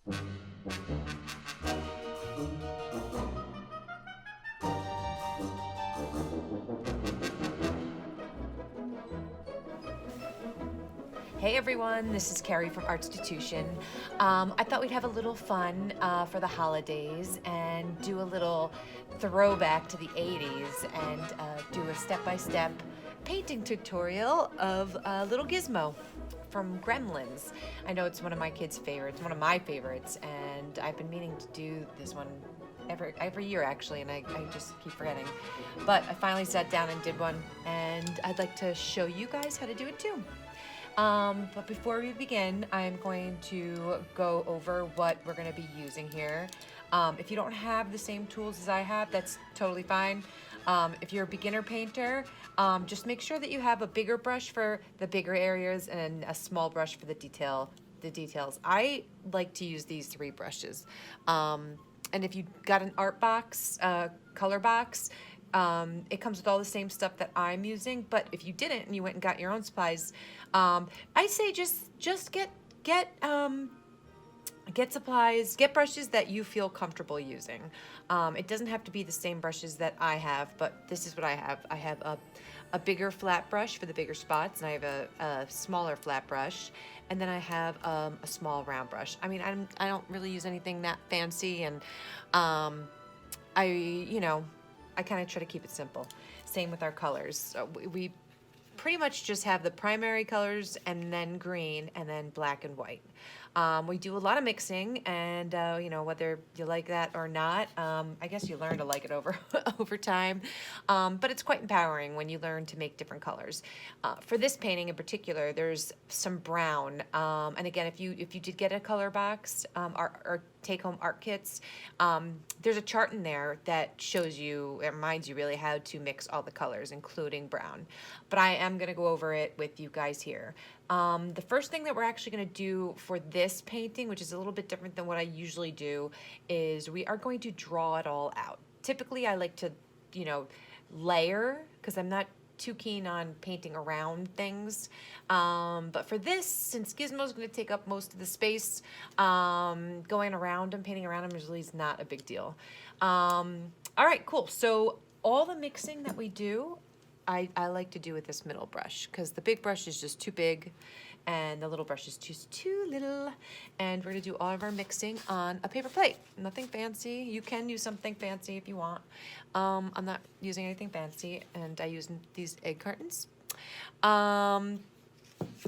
Hey everyone, this is Carrie from stitution. I thought we'd have a little fun for the holidays and do a little throwback to the 80s and do a step-by-step painting tutorial of Little Gizmo from Gremlins. I know it's one of my kids' favorites, one of my favorites, and I've been meaning to do this one every year actually, and I just keep forgetting. But I finally sat down and did one, and I'd like to show you guys how to do it too. But before we begin, I'm going to go over what we're going to be using here. If you don't have the same tools as I have, that's totally fine. If you're a beginner painter, just make sure that you have a bigger brush for the bigger areas and a small brush for the details. I like to use these 3 brushes. And if you got an art box, color box, it comes with all the same stuff that I'm using, but if you didn't and you went and got your own supplies, I'd say just get supplies, get brushes that you feel comfortable using. It doesn't have to be the same brushes that I have, but this is what I have. I have a bigger flat brush for the bigger spots, and I have a smaller flat brush, and then I have a small round brush. I mean, I don't really use anything that fancy, and I kind of try to keep it simple. Same with our colors. So we pretty much just have the primary colors and then green and then black and white. We do a lot of mixing, and whether you like that or not, I guess you learn to like it over time. But it's quite empowering when you learn to make different colors. For this painting in particular, there's some brown, and again, if you did get a color box or take-home art kits, there's a chart in there that shows you, it reminds you really how to mix all the colors, including brown. But I am going to go over it with you guys here. The first thing that we're actually going to do for this painting, which is a little bit different than what I usually do, is we are going to draw it all out. Typically, I like to, layer, because I'm not too keen on painting around things. But for this, since Gizmo's going to take up most of the space, going around and painting around him usually is not a big deal. All right, cool. So all the mixing that we do, I like to do with this middle brush, because the big brush is just too big and the little brush is just too little. And we're going to do all of our mixing on a paper plate. Nothing fancy. You can use something fancy if you want. I'm not using anything fancy, and I use these egg cartons. And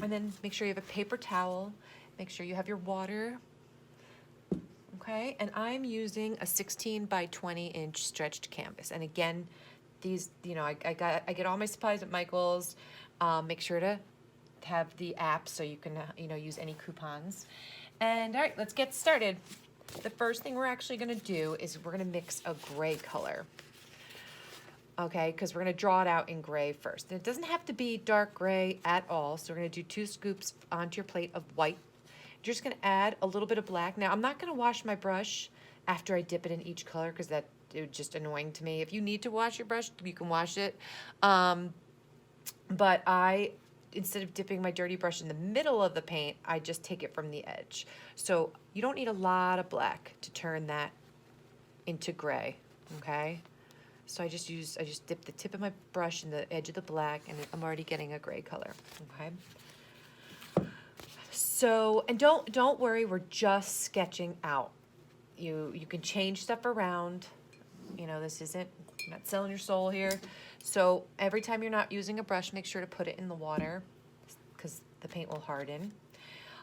then make sure you have a paper towel. Make sure you have your water. Okay, and I'm using a 16 by 20 inch stretched canvas. And again, these, I get all my supplies at Michael's. Make sure to have the app so you can, use any coupons. And all right, let's get started. The first thing we're actually going to do is we're going to mix a gray color. Okay, because we're going to draw it out in gray first. And it doesn't have to be dark gray at all. So we're going to do 2 scoops onto your plate of white. You're just going to add a little bit of black. Now, I'm not going to wash my brush after I dip it in each color, because that is just annoying to me. If you need to wash your brush, you can wash it. But instead of dipping my dirty brush in the middle of the paint, I just take it from the edge. So you don't need a lot of black to turn that into gray, okay? So I just dip the tip of my brush in the edge of the black, and I'm already getting a gray color, okay? So, and don't worry, we're just sketching out. You can change stuff around. This isn't, I'm not selling your soul here. So every time you're not using a brush, make sure to put it in the water, because the paint will harden.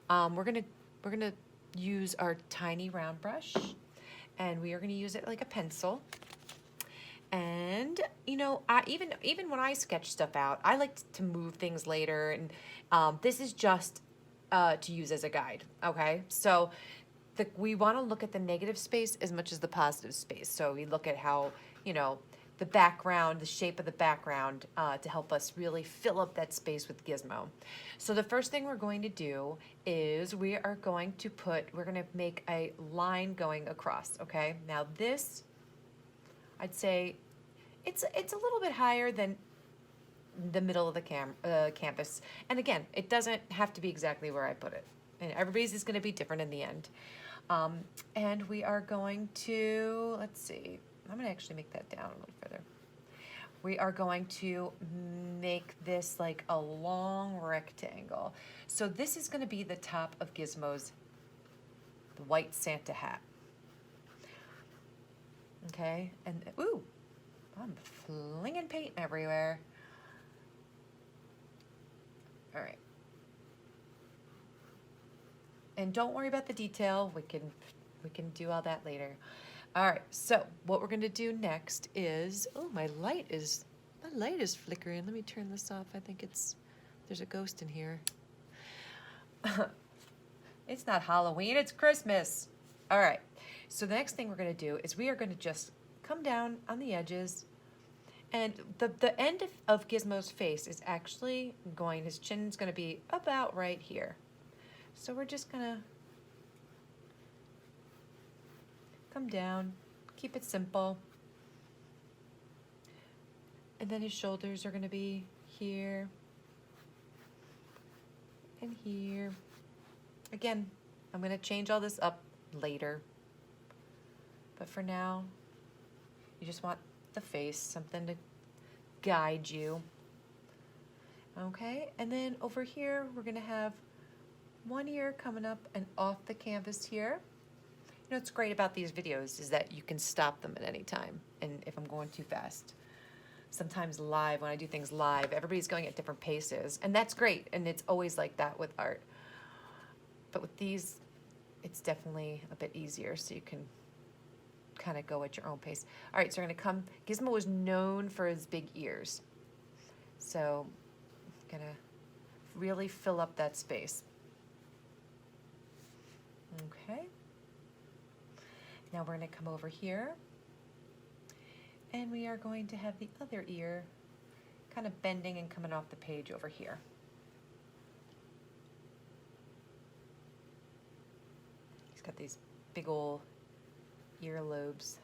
We're gonna use our tiny round brush, and we are gonna use it like a pencil. And even when I sketch stuff out, I like to move things later, and this is just to use as a guide. Okay, so we want to look at the negative space as much as the positive space. So we look at how the background, the shape of the background, to help us really fill up that space with Gizmo. So the first thing we're going to do is we're going to make a line going across, okay? Now this, I'd say it's a little bit higher than the middle of the canvas. And again, it doesn't have to be exactly where I put it. And everybody's is going to be different in the end. And we are going to, let's see, I'm going to actually make that down a little further. We are going to make this like a long rectangle. So this is going to be the top of Gizmo's white Santa hat. Okay, and ooh, I'm flinging paint everywhere. All right. And don't worry about the detail. We can do all that later. All right, so what we're gonna do next is, oh, my light is flickering. Let me turn this off. I think there's a ghost in here. It's not Halloween, it's Christmas. All right, so the next thing we're gonna do is we are gonna just come down on the edges, and the end of Gizmo's face is actually his chin's gonna be about right here. So we're just gonna come down, keep it simple. And then his shoulders are gonna be here and here. Again, I'm gonna change all this up later. But for now, you just want the face, something to guide you. Okay, and then over here, we're gonna have one ear coming up and off the canvas here. You know what's great about these videos is that you can stop them at any time, and if I'm going too fast. Sometimes live, when I do things live, everybody's going at different paces, and that's great, and it's always like that with art. But with these, it's definitely a bit easier, so you can kind of go at your own pace. All right, so we're gonna come, Gizmo was known for his big ears. So I'm gonna really fill up that space. Okay. Now we're going to come over here, and we are going to have the other ear kind of bending and coming off the page over here. He's got these big old earlobes.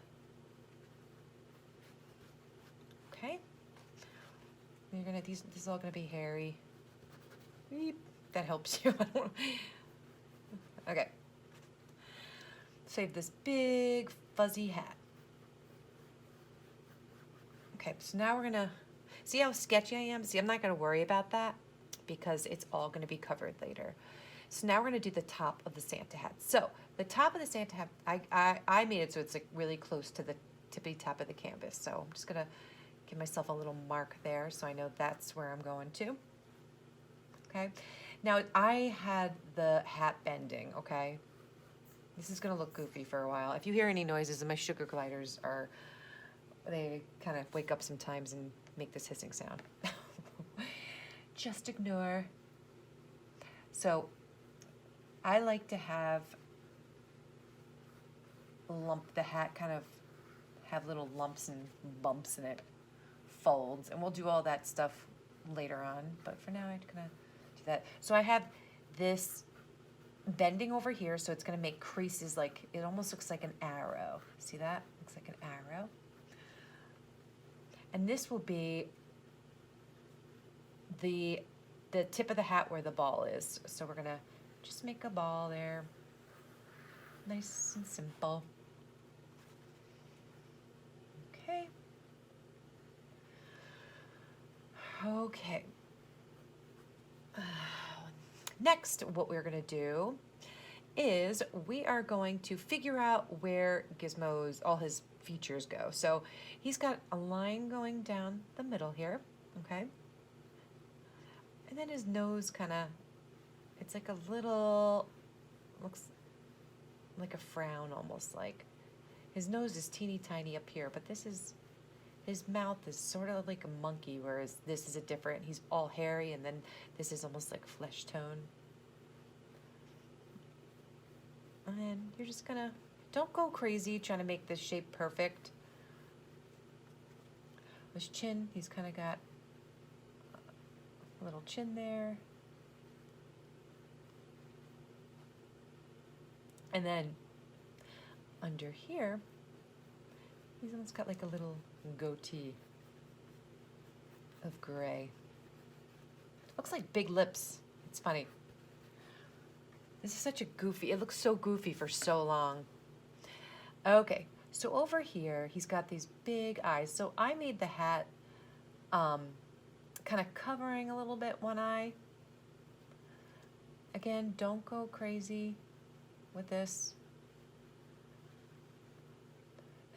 Okay. You're gonna this is all gonna be hairy. Beep. That helps you. Okay. Save this big fuzzy hat. Okay, so now we're gonna, see how sketchy I am? See, I'm not gonna worry about that because it's all gonna be covered later. So now we're gonna do the top of the Santa hat. So the top of the Santa hat, I made it so it's like really close to the tippy top of the canvas. So I'm just gonna give myself a little mark there so I know that's where I'm going to. Okay, now I had the hat bending, okay? This is gonna look goofy for a while. If you hear any noises, and my sugar gliders are, they kind of wake up sometimes and make this hissing sound. Just ignore. So I like to have the hat kind of have little lumps and bumps in it, folds, and we'll do all that stuff later on, but for now I'm gonna do that. So I have this bending over here, so it's gonna make creases, like it almost looks like an arrow. See that? Looks like an arrow. And this will be the tip of the hat where the ball is. So we're gonna just make a ball there. Nice and simple. Okay. Okay. Next, what we're gonna do is we are going to figure out where Gizmo's, all his features go. So he's got a line going down the middle here, okay? And then his nose kind of, it's like a little, looks like a frown almost like. His nose is teeny tiny up here, but this is, his mouth is sort of like a monkey, whereas this is a different, he's all hairy, and then this is almost like flesh tone. And then you're just gonna, don't go crazy trying to make this shape perfect. His chin, he's kind of got a little chin there. And then under here, he's almost got like a little goatee of gray. Looks like big lips. It's funny. This is such a goofy, it looks so goofy for so long. Okay, so over here, he's got these big eyes. So I made the hat kind of covering a little bit one eye. Again, don't go crazy with this.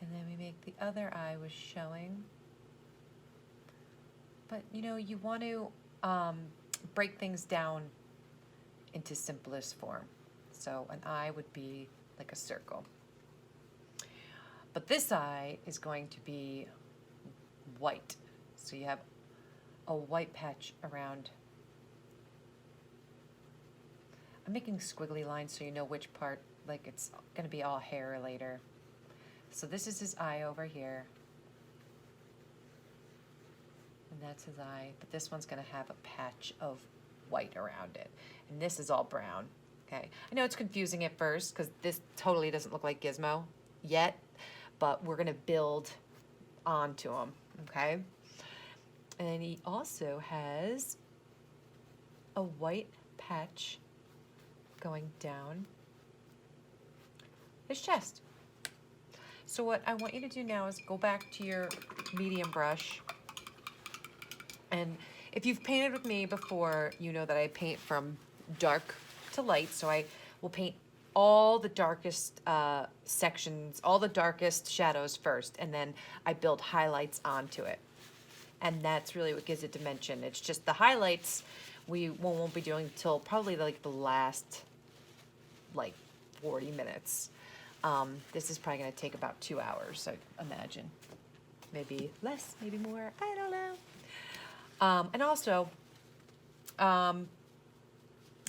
And then we make the other eye was showing. But you know, you want to break things down into simplest form. So an eye would be like a circle. But this eye is going to be white. So you have a white patch around. I'm making squiggly lines so you know which part, like it's going to be all hair later. So this is his eye over here. And that's his eye. But this one's going to have a patch of white around it. And this is all brown. Okay. I know it's confusing at first because this totally doesn't look like Gizmo yet, but we're going to build onto him. Okay. And he also has a white patch going down his chest. So what I want you to do now is go back to your medium brush. And if you've painted with me before, you know that I paint from dark to light. So I will paint all the darkest sections, all the darkest shadows first, and then I build highlights onto it. And that's really what gives it dimension. It's just the highlights we won't be doing till probably like the last 40 minutes. This is probably going to take about 2 hours, I imagine. Maybe less, maybe more, I don't know. And also,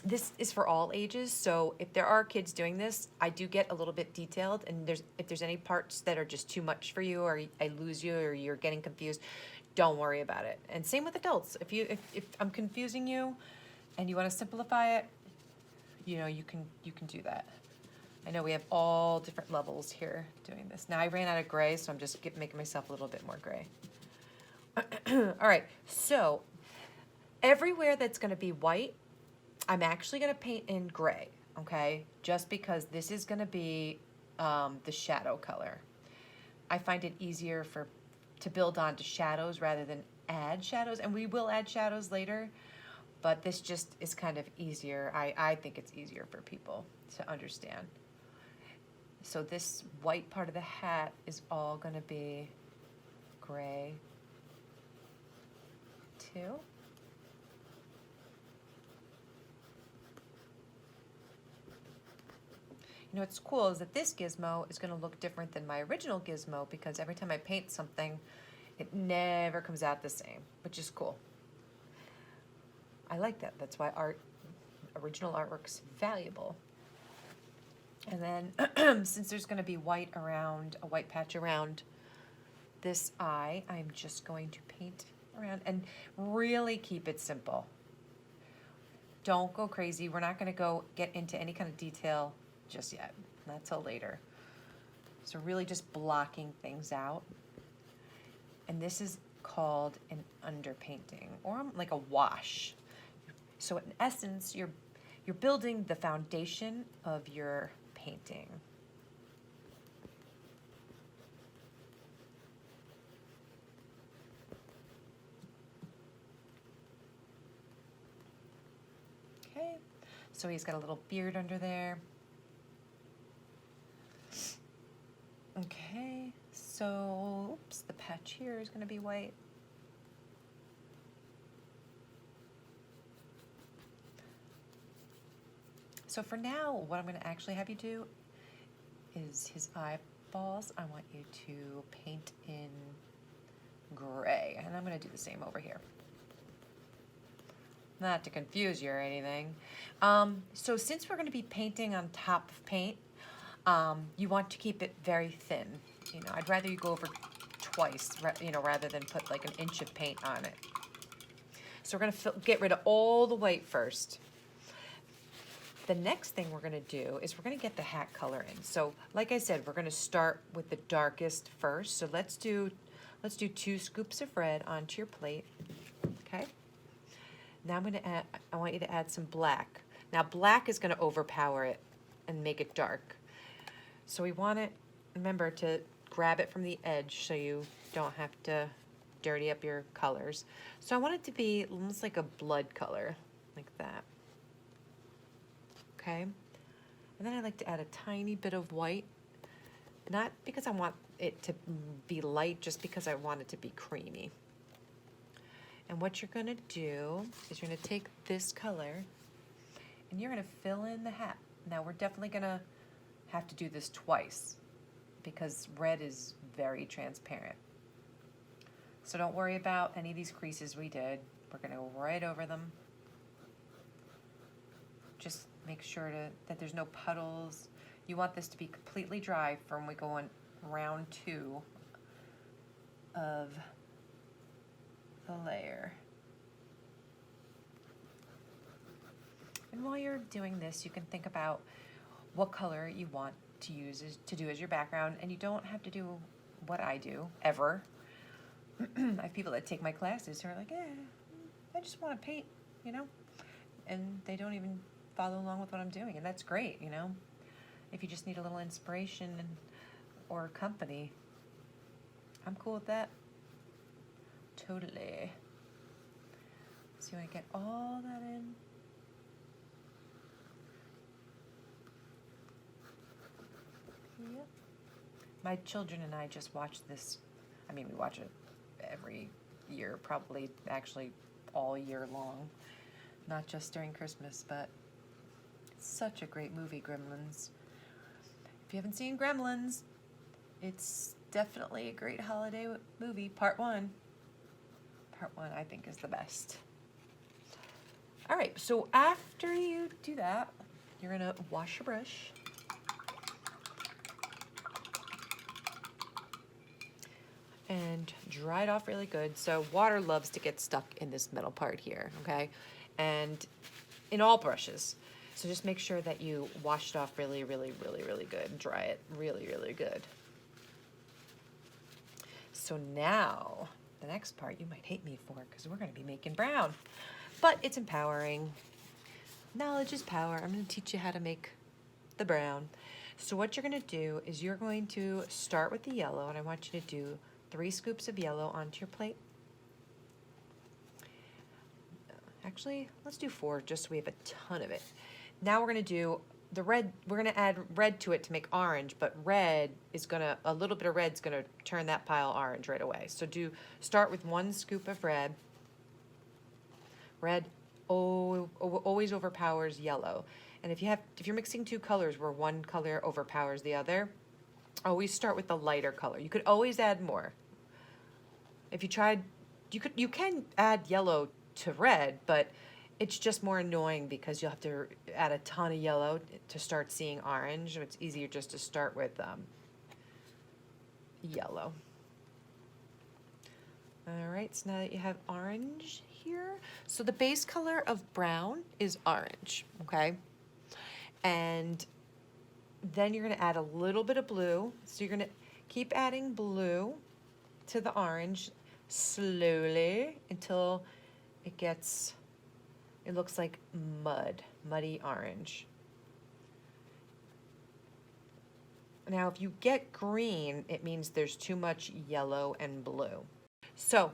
this is for all ages, so if there are kids doing this, I do get a little bit detailed, and if there's any parts that are just too much for you, or I lose you, or you're getting confused, don't worry about it. And same with adults. If I'm confusing you, and you want to simplify it, you know, you can do that. I know we have all different levels here doing this. Now I ran out of gray, so I'm just making myself a little bit more gray. All right, so everywhere that's going to be white, I'm actually going to paint in gray, okay? Just because this is going to be the shadow color. I find it easier to build onto shadows rather than add shadows, and we will add shadows later, but this just is kind of easier. I think it's easier for people to understand. So this white part of the hat is all going to be gray too. You know what's cool is that this gizmo is going to look different than my original gizmo because every time I paint something, it never comes out the same, which is cool. I like that. That's why original artwork's valuable. And then since there's going to be a white patch around this eye, I'm just going to paint around and really keep it simple. Don't go crazy. We're not going to get into any kind of detail just yet, not till later. So really just blocking things out. And this is called an underpainting or like a wash. So in essence, you're building the foundation of your painting. Okay, so he's got a little beard under there. Okay, so, oops, the patch here is going to be white. So for now, what I'm going to actually have you do is his eyeballs. I want you to paint in gray, and I'm going to do the same over here. Not to confuse you or anything. So since we're going to be painting on top of paint, you want to keep it very thin. You know, I'd rather you go over twice, you know, rather than put like an inch of paint on it. So we're going to get rid of all the white first. The next thing we're going to do is we're going to get the hat color in. So like I said, we're going to start with the darkest first. So let's do 2 scoops of red onto your plate. Okay. Now I want you to add some black. Now black is going to overpower it and make it dark. So we want it, remember, to grab it from the edge so you don't have to dirty up your colors. So I want it to be almost like a blood color, like that. Okay? And then I like to add a tiny bit of white, not because I want it to be light, just because I want it to be creamy. And what you're gonna do is you're gonna take this color and you're gonna fill in the hat. Now we're definitely gonna have to do this twice because red is very transparent. So don't worry about any of these creases we did. We're gonna go right over them. Just make sure that there's no puddles. You want this to be completely dry for when we go on round 2 of the layer. And while you're doing this, you can think about what color you want to use to do as your background, and you don't have to do what I do ever. I have people that take my classes who are like, I just want to paint, you know, and they don't even follow along with what I'm doing, and that's great, you know. If you just need a little inspiration or company, I'm cool with that. Totally. So you want to get all that in. Yep. My children and I just watched this. I mean, we watch it every year, probably actually all year long, not just during Christmas, but it's such a great movie, Gremlins. If you haven't seen Gremlins, it's definitely a great holiday movie. Part one I think is the best. All right, so after you do that, you're gonna wash your brush. And dry it off really good. So water loves to get stuck in this middle part here, okay? And in all brushes. So just make sure that you wash it off really, really, really, really good. Dry it really, really good. So now, the next part you might hate me for because we're gonna be making brown. But it's empowering. Knowledge is power. I'm gonna teach you how to make the brown. So what you're gonna do is you're going to start with the yellow, and I want you to do 3 scoops of yellow onto your plate. Actually, let's do 4 just so we have a ton of it. Now we're gonna do the red. We're gonna add red to it to make orange, but a little bit of red's gonna turn that pile orange right away. So start with 1 scoop of red. Red always overpowers yellow. And if you're mixing 2 colors where one color overpowers the other, always start with the lighter color. You could always add more. If you tried, you can add yellow to red, but it's just more annoying because you'll have to add a ton of yellow to start seeing orange. It's easier just to start with yellow. All right, so now that you have orange here, so the base color of brown is orange, okay? And then you're gonna add a little bit of blue. So you're gonna keep adding blue to the orange slowly until it looks like muddy orange. Now, if you get green, it means there's too much yellow and blue. So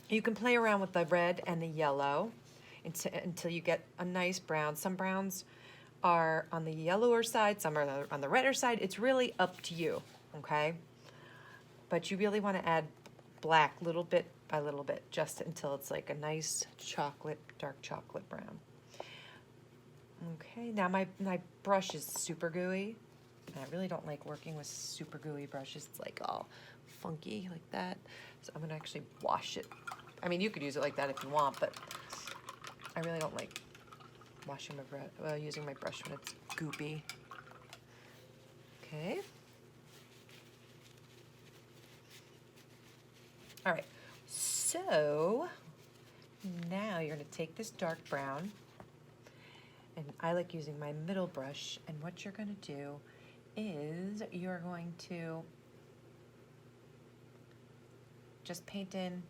you can play around with the red and the yellow until you get a nice brown. Some browns are on the yellower side, some are on the redder side. It's really up to you, okay? But you really want to add black little bit by little bit, just until it's like a nice dark chocolate brown. Okay, now my brush is super gooey. And I really don't like working with super gooey brushes. It's like all funky like that. So I'm gonna actually wash it. I mean, you could use it like that if you want, but I really don't like using my brush when it's goopy. Okay. All right, so now you're gonna take this dark brown, and I like using my middle brush, and what you're gonna do is you're going to just paint in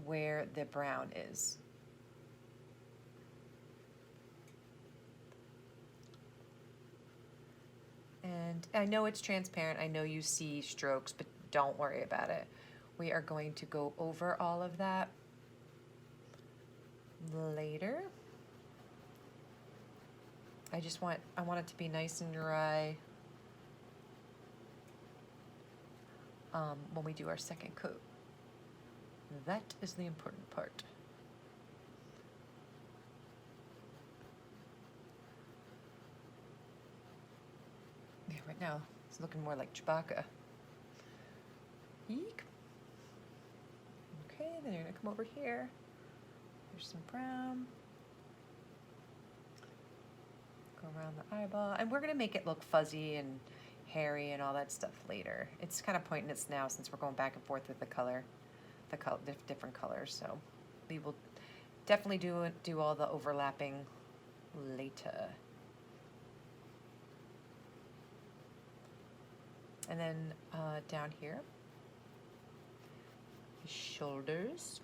where the brown is. And I know it's transparent, I know you see strokes, but don't worry about it. We are going to go over all of that later. I want it to be nice and dry when we do our second coat. That is the important part. Yeah, right now it's looking more like Chewbacca. Eek. Okay, then you're gonna come over here. There's some brown. Go around the eyeball, and we're gonna make it look fuzzy and hairy and all that stuff later. It's kind of pointless now since we're going back and forth with the different colors. So we will definitely do all the overlapping later. And then down here, his shoulders.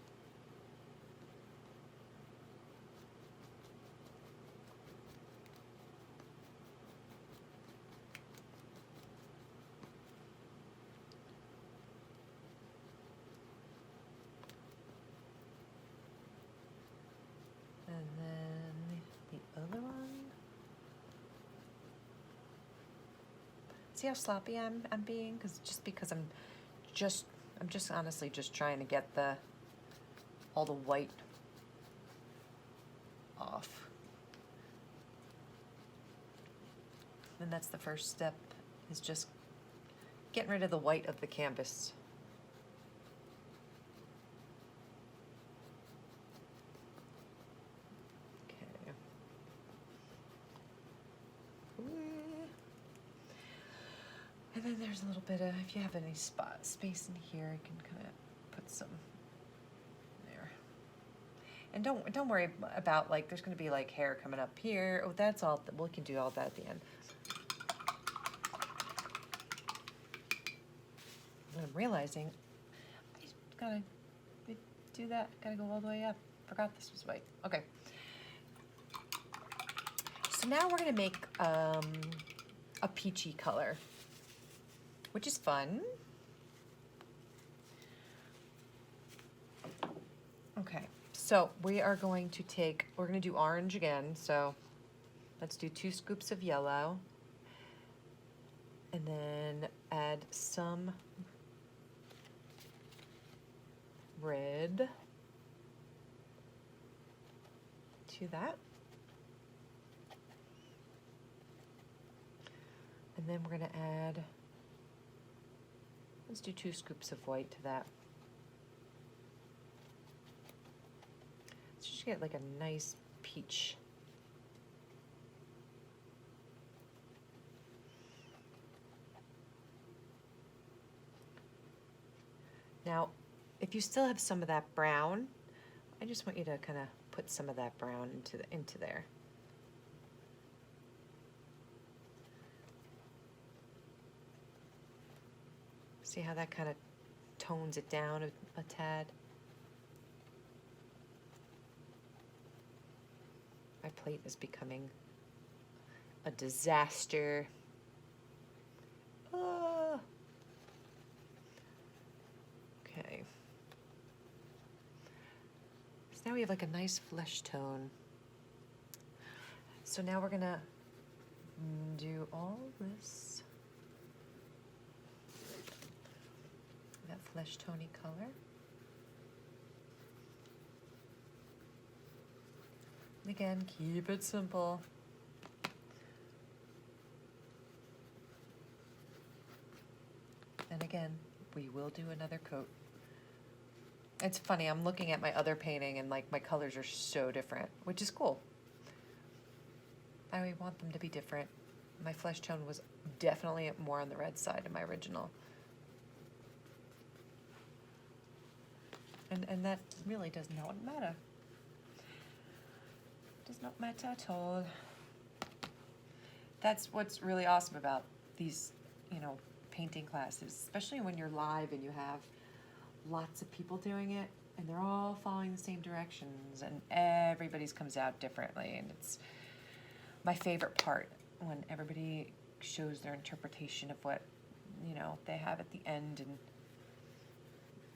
And then the other one. See how sloppy I'm being? Because I'm just honestly just trying to get all the white off. And that's the first step, is just getting rid of the white of the canvas. And then there's a little bit of, if you have any space in here, I can kind of put some there. And don't worry about, like, there's going to be like hair coming up here. Oh, that's all. We can do all that at the end. And I'm realizing I gotta do that. Gotta go all the way up. Forgot this was white. Okay. So now we're gonna make a peachy color, which is fun. Okay, so we're going to do orange again. So let's do 2 scoops of yellow and then add some red to that. And then we're gonna add, let's do 2 scoops of white to that. So just get like a nice peach. Now, if you still have some of that brown, I just want you to kind of put some of that brown into there. See how that kind of tones it down a tad? My plate is becoming a disaster. Ah. Okay. So now we have like a nice flesh tone. So now we're gonna do all this. That flesh tony color. And again, keep it simple. And again, we will do another coat. It's funny, I'm looking at my other painting and like my colors are so different, which is cool. I want them to be different. My flesh tone was definitely more on the red side of my original. And that really does not matter. Does not matter at all. That's what's really awesome about these, painting classes, especially when you're live and you have lots of people doing it and they're all following the same directions and everybody's comes out differently, and it's my favorite part when everybody shows their interpretation of what, you know, they have at the end, and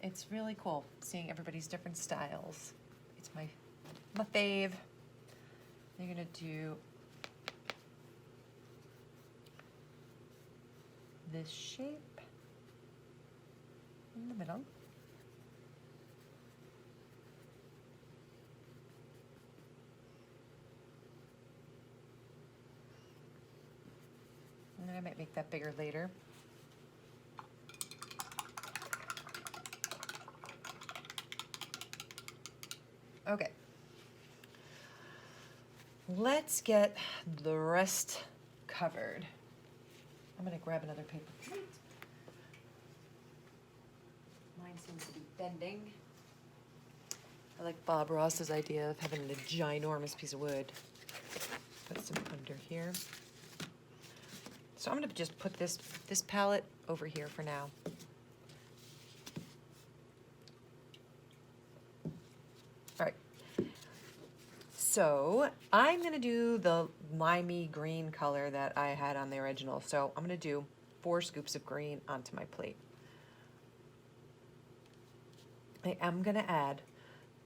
it's really cool seeing everybody's different styles. It's my fave. You're gonna do this shape in the middle. And then I might make that bigger later. Okay. Let's get the rest covered. I'm gonna grab another paper plate. Mine seems to be bending. I like Bob Ross's idea of having a ginormous piece of wood. Put some under here. So I'm gonna just put this palette over here for now. All right. So I'm gonna do the limey green color that I had on the original. So I'm gonna do 4 scoops of green onto my plate. I am gonna add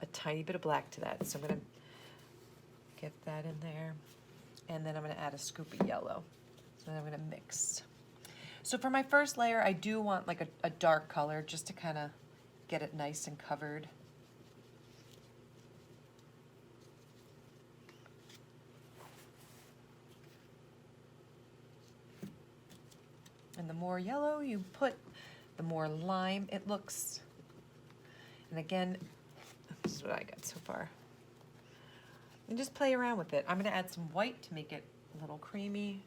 a tiny bit of black to that. So I'm gonna get that in there. And then I'm gonna add a scoop of yellow. So then I'm gonna mix. So for my first layer, I do want like a dark color just to kind of get it nice and covered. And the more yellow you put, the more lime it looks. And again, this is what I got so far. And just play around with it. I'm gonna add some white to make it a little creamy.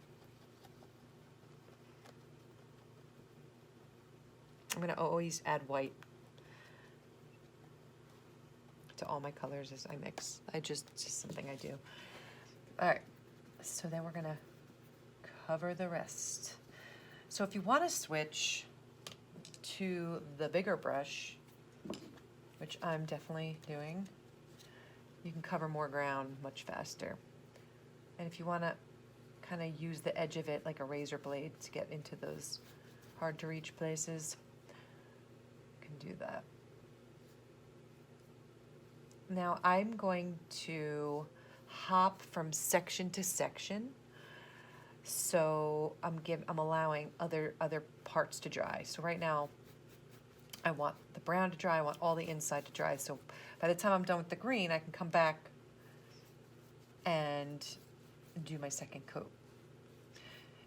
I'm gonna always add white to all my colors as I mix. It's just something I do. All right, so then we're gonna cover the rest. So if you wanna switch to the bigger brush, which I'm definitely doing, you can cover more ground much faster. And if you wanna kind of use the edge of it like a razor blade to get into those hard to reach places, you can do that. Now I'm going to hop from section to section. So I'm allowing other parts to dry. So right now I want the brown to dry, I want all the inside to dry. So by the time I'm done with the green, I can come back and do my second coat.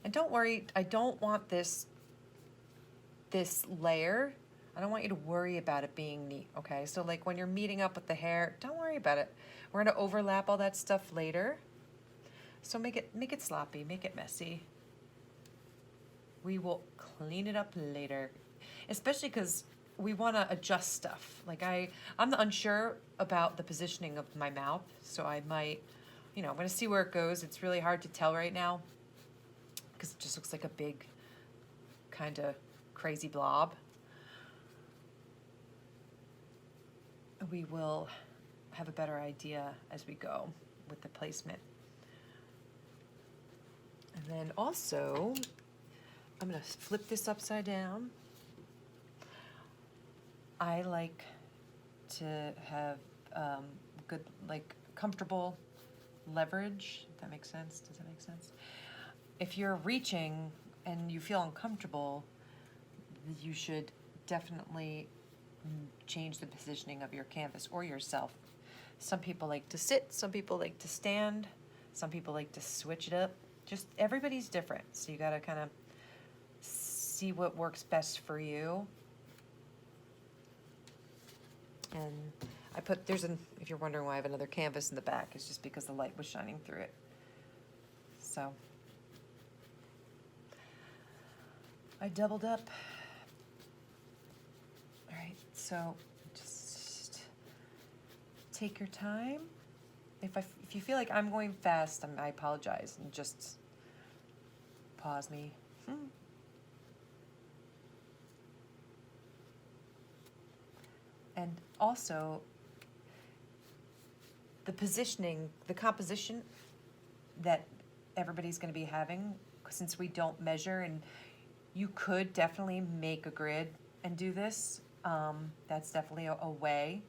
And don't worry, I don't want this layer, I don't want you to worry about it being neat, okay? So like when you're meeting up with the hair, don't worry about it. We're gonna overlap all that stuff later. So make it sloppy, make it messy. We will clean it up later, especially because we want to adjust stuff. Like I'm unsure about the positioning of my mouth, so I might, I'm going to see where it goes. It's really hard to tell right now because it just looks like a big kind of crazy blob. We will have a better idea as we go with the placement. And then also, I'm going to flip this upside down. I like to have good, like comfortable leverage, if that makes sense. Does that make sense? If you're reaching and you feel uncomfortable, you should definitely change the positioning of your canvas or yourself. Some people like to sit, some people like to stand, some people like to switch it up. Just everybody's different, so you gotta kind of see what works best for you. And I put, if you're wondering why I have another canvas in the back, it's just because the light was shining through it. So I doubled up. All right, so just take your time. If you feel like I'm going fast, I apologize, and just pause me. And also, the positioning, the composition that everybody's going to be having since we don't measure, and you could definitely make a grid and do this. That's definitely a way.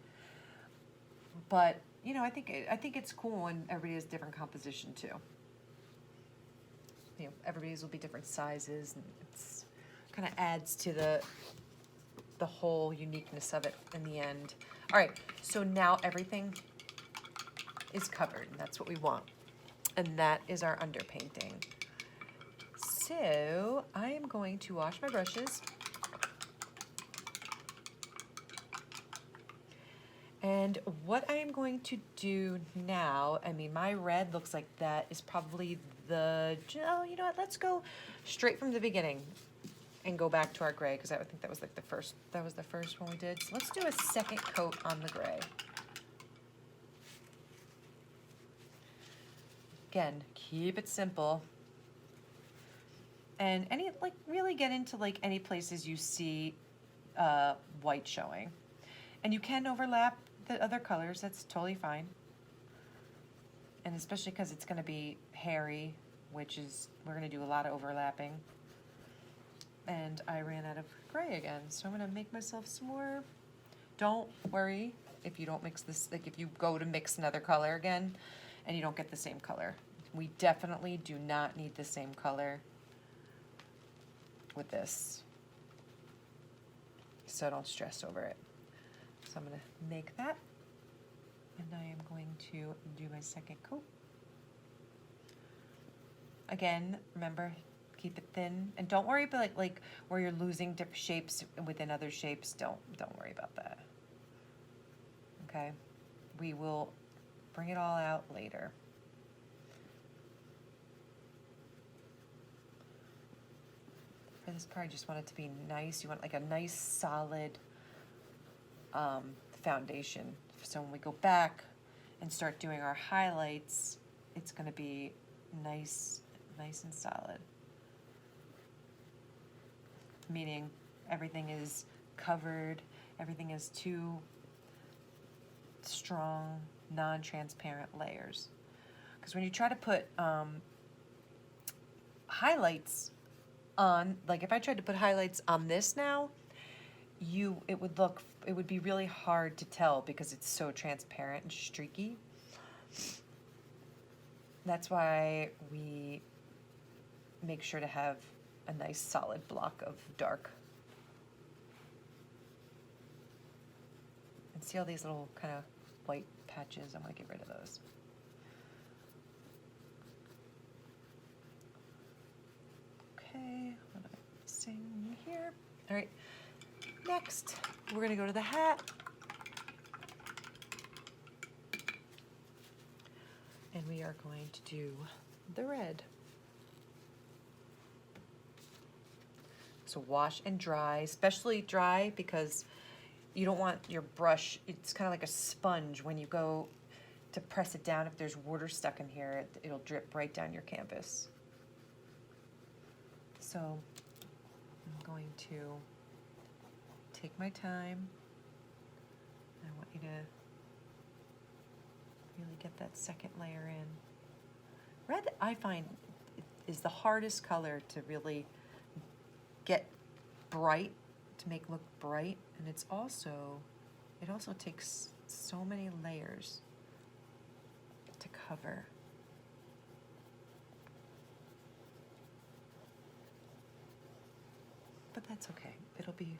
But you know, I think it's cool when everybody has different composition too. You know, everybody's will be different sizes, and it's kind of adds to the whole uniqueness of it in the end. All right, so now everything is covered, and that's what we want. And that is our underpainting. So I am going to wash my brushes. And what I am going to do now, I mean, my red looks like that is probably oh, you know what, let's go straight from the beginning and go back to our gray, because I would think that was like the first one we did. So let's do a second coat on the gray. Again, keep it simple. And really get into any places you see white showing. And you can overlap the other colors, that's totally fine. And especially because it's gonna be hairy, we're gonna do a lot of overlapping. And I ran out of gray again, so I'm gonna make myself some more. Don't worry if you don't mix this, if you go to mix another color again and you don't get the same color. We definitely do not need the same color with this. So don't stress over it. So I'm gonna make that, and I am going to do my second coat. Again, remember, keep it thin, and don't worry about like where you're losing different shapes within other shapes. Don't worry about that. Okay, we will bring it all out later. For this part, I just want it to be nice. You want like a nice solid foundation. So when we go back and start doing our highlights, it's going to be nice and solid. Meaning everything is covered, everything is two strong, non-transparent layers. Because when you try to put highlights on, like if I tried to put highlights on this now, it would be really hard to tell because it's so transparent and streaky. That's why we make sure to have a nice solid block of dark. And see all these little kind of white patches? I'm gonna get rid of those. Okay, what am I missing here? All right. Next, we're going to go to the hat. And we are going to do the red. So wash and dry, especially dry because you don't want your brush, it's kind of like a sponge. When you go to press it down, if there's water stuck in here, it'll drip right down your canvas. So I'm going to take my time. I want you to really get that second layer in. Red, I find, is the hardest color to really get bright, to make look bright, and it also takes so many layers to cover. But that's okay. It'll be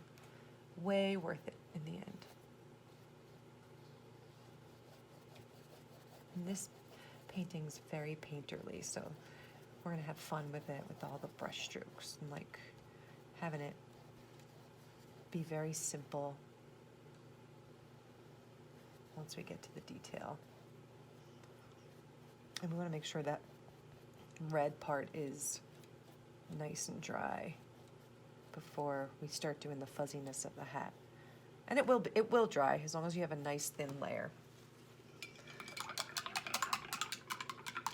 way worth it in the end. And this painting's very painterly, so we're gonna have fun with it, with all the brush strokes and like having it be very simple once we get to the detail. And we want to make sure that red part is nice and dry before we start doing the fuzziness of the hat. And it will dry as long as you have a nice thin layer.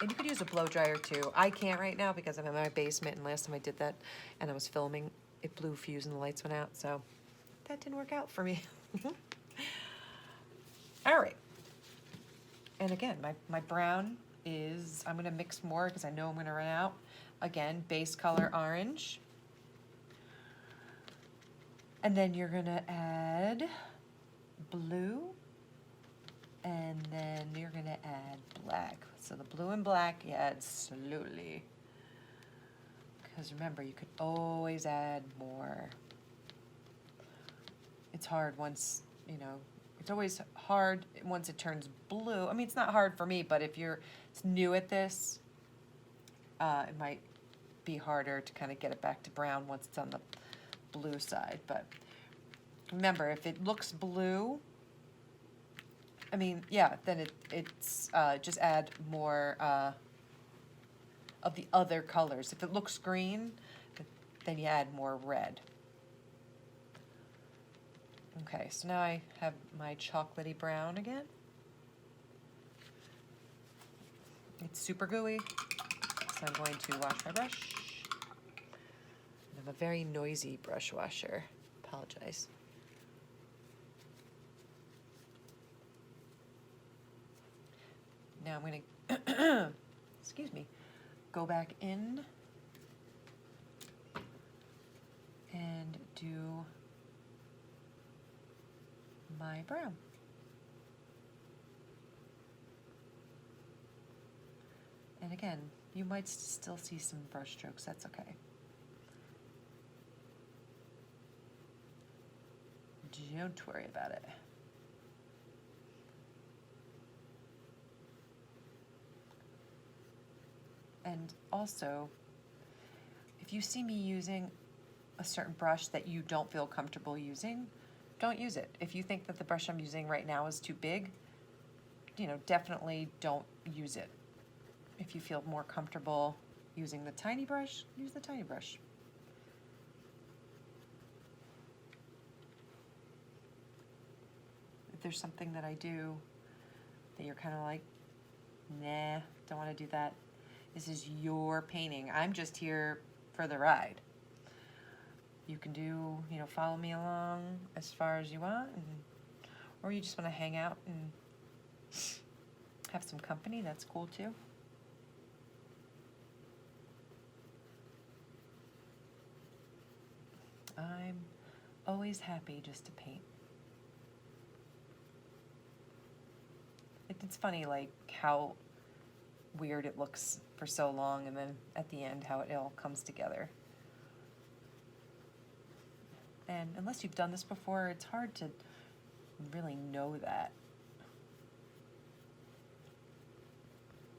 And you could use a blow dryer too. I can't right now because I'm in my basement, and last time I did that and I was filming, it blew fuse and the lights went out, so that didn't work out for me. All right. And again, my brown is, I'm gonna mix more because I know I'm gonna run out. Again, base color orange. And then you're gonna add blue, and then you're gonna add black. So the blue and black you add slowly. Because remember, you could always add more. It's hard once, you know, it's always hard once it turns blue. I mean, it's not hard for me, but if you're new at this, it might be harder to kind of get it back to brown once it's on the blue side. But remember, if it looks blue, I mean, yeah, then it's just add more of the other colors. If it looks green, then you add more red. Okay, so now I have my chocolatey brown again. It's super gooey, so I'm going to wash my brush. I'm a very noisy brush washer. Apologize. Now I'm going to, excuse me, go back in and do my brown. And again, you might still see some brush strokes, that's okay. Don't worry about it. And also, if you see me using a certain brush that you don't feel comfortable using, don't use it. If you think that the brush I'm using right now is too big, you know, definitely don't use it. If you feel more comfortable using the tiny brush, use the tiny brush. If there's something that I do that you're kind of like, nah, don't want to do that, this is your painting. I'm just here for the ride. You can do, you know, follow me along as far as you want, or you just want to hang out and have some company, that's cool too. I'm always happy just to paint. It's funny, like, how weird it looks for so long, and then at the end, how it all comes together. And unless you've done this before, it's hard to really know that.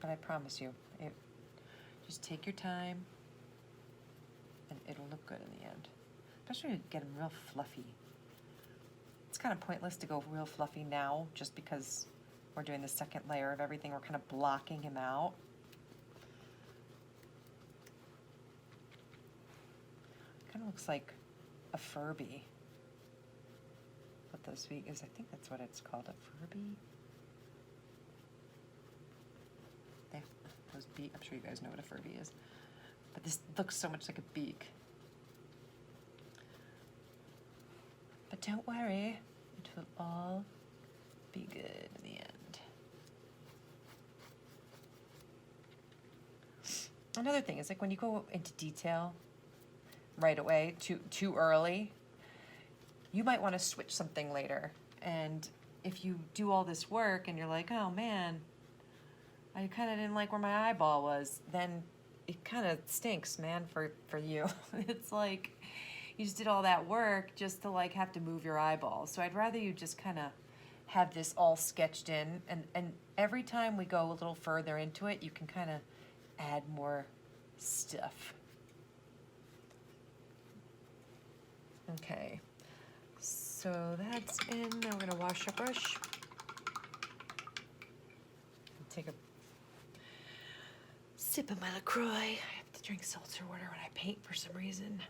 But I promise you, just take your time, and it'll look good in the end. Especially when you get them real fluffy. It's kind of pointless to go real fluffy now, just because we're doing the second layer of everything. We're kind of blocking him out. Kind of looks like a Furby. What those feet is, I think that's what it's called, a Furby. Yeah, those beak. I'm sure you guys know what a Furby is. But this looks so much like a beak. But don't worry, it will all be good in the end. Another thing is, like, when you go into detail right away, too early, you might want to switch something later. And if you do all this work and you're like, oh man, I kind of didn't like where my eyeball was, then it kind of stinks, man, for you. It's like you just did all that work just to, like, have to move your eyeball. So I'd rather you just kind of have this all sketched in, and every time we go a little further into it, you can kind of add more stuff. Okay, so that's in. Now we're gonna wash our brush. Take a sip of my LaCroix. I have to drink seltzer water when I paint for some reason.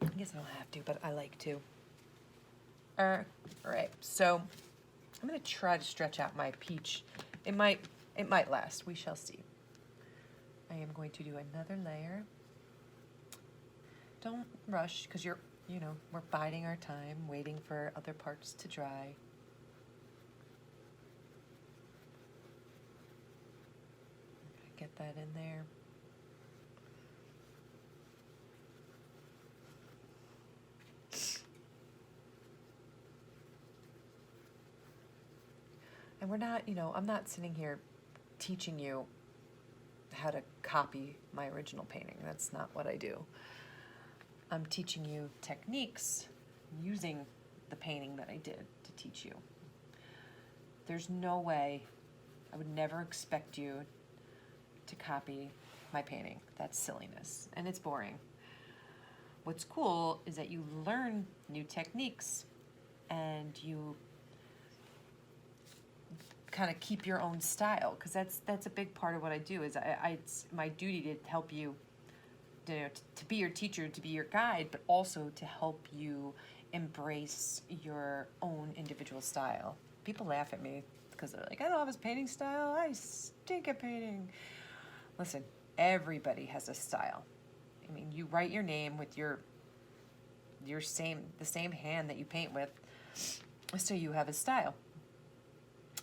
I guess I don't have to, but I like to. All right, so I'm gonna try to stretch out my peach. It might last. We shall see. I am going to do another layer. Don't rush, because we're biding our time, waiting for other parts to dry. get that in there. And we're not, you know, I'm not sitting here teaching you how to copy my original painting. That's not what I do. I'm teaching you techniques using the painting that I did to teach you. There's no way, I would never expect you to copy my painting. That's silliness, and it's boring. What's cool is that you learn new techniques and you kind of keep your own style, because that's a big part of what I do. Is it's my duty to help you, to be your teacher, to be your guide, but also to help you embrace your own individual style. People laugh at me because they're like, I don't have his painting style. I stink at painting. Listen, everybody has a style. I mean, you write your name with the same hand that you paint with, so you have a style.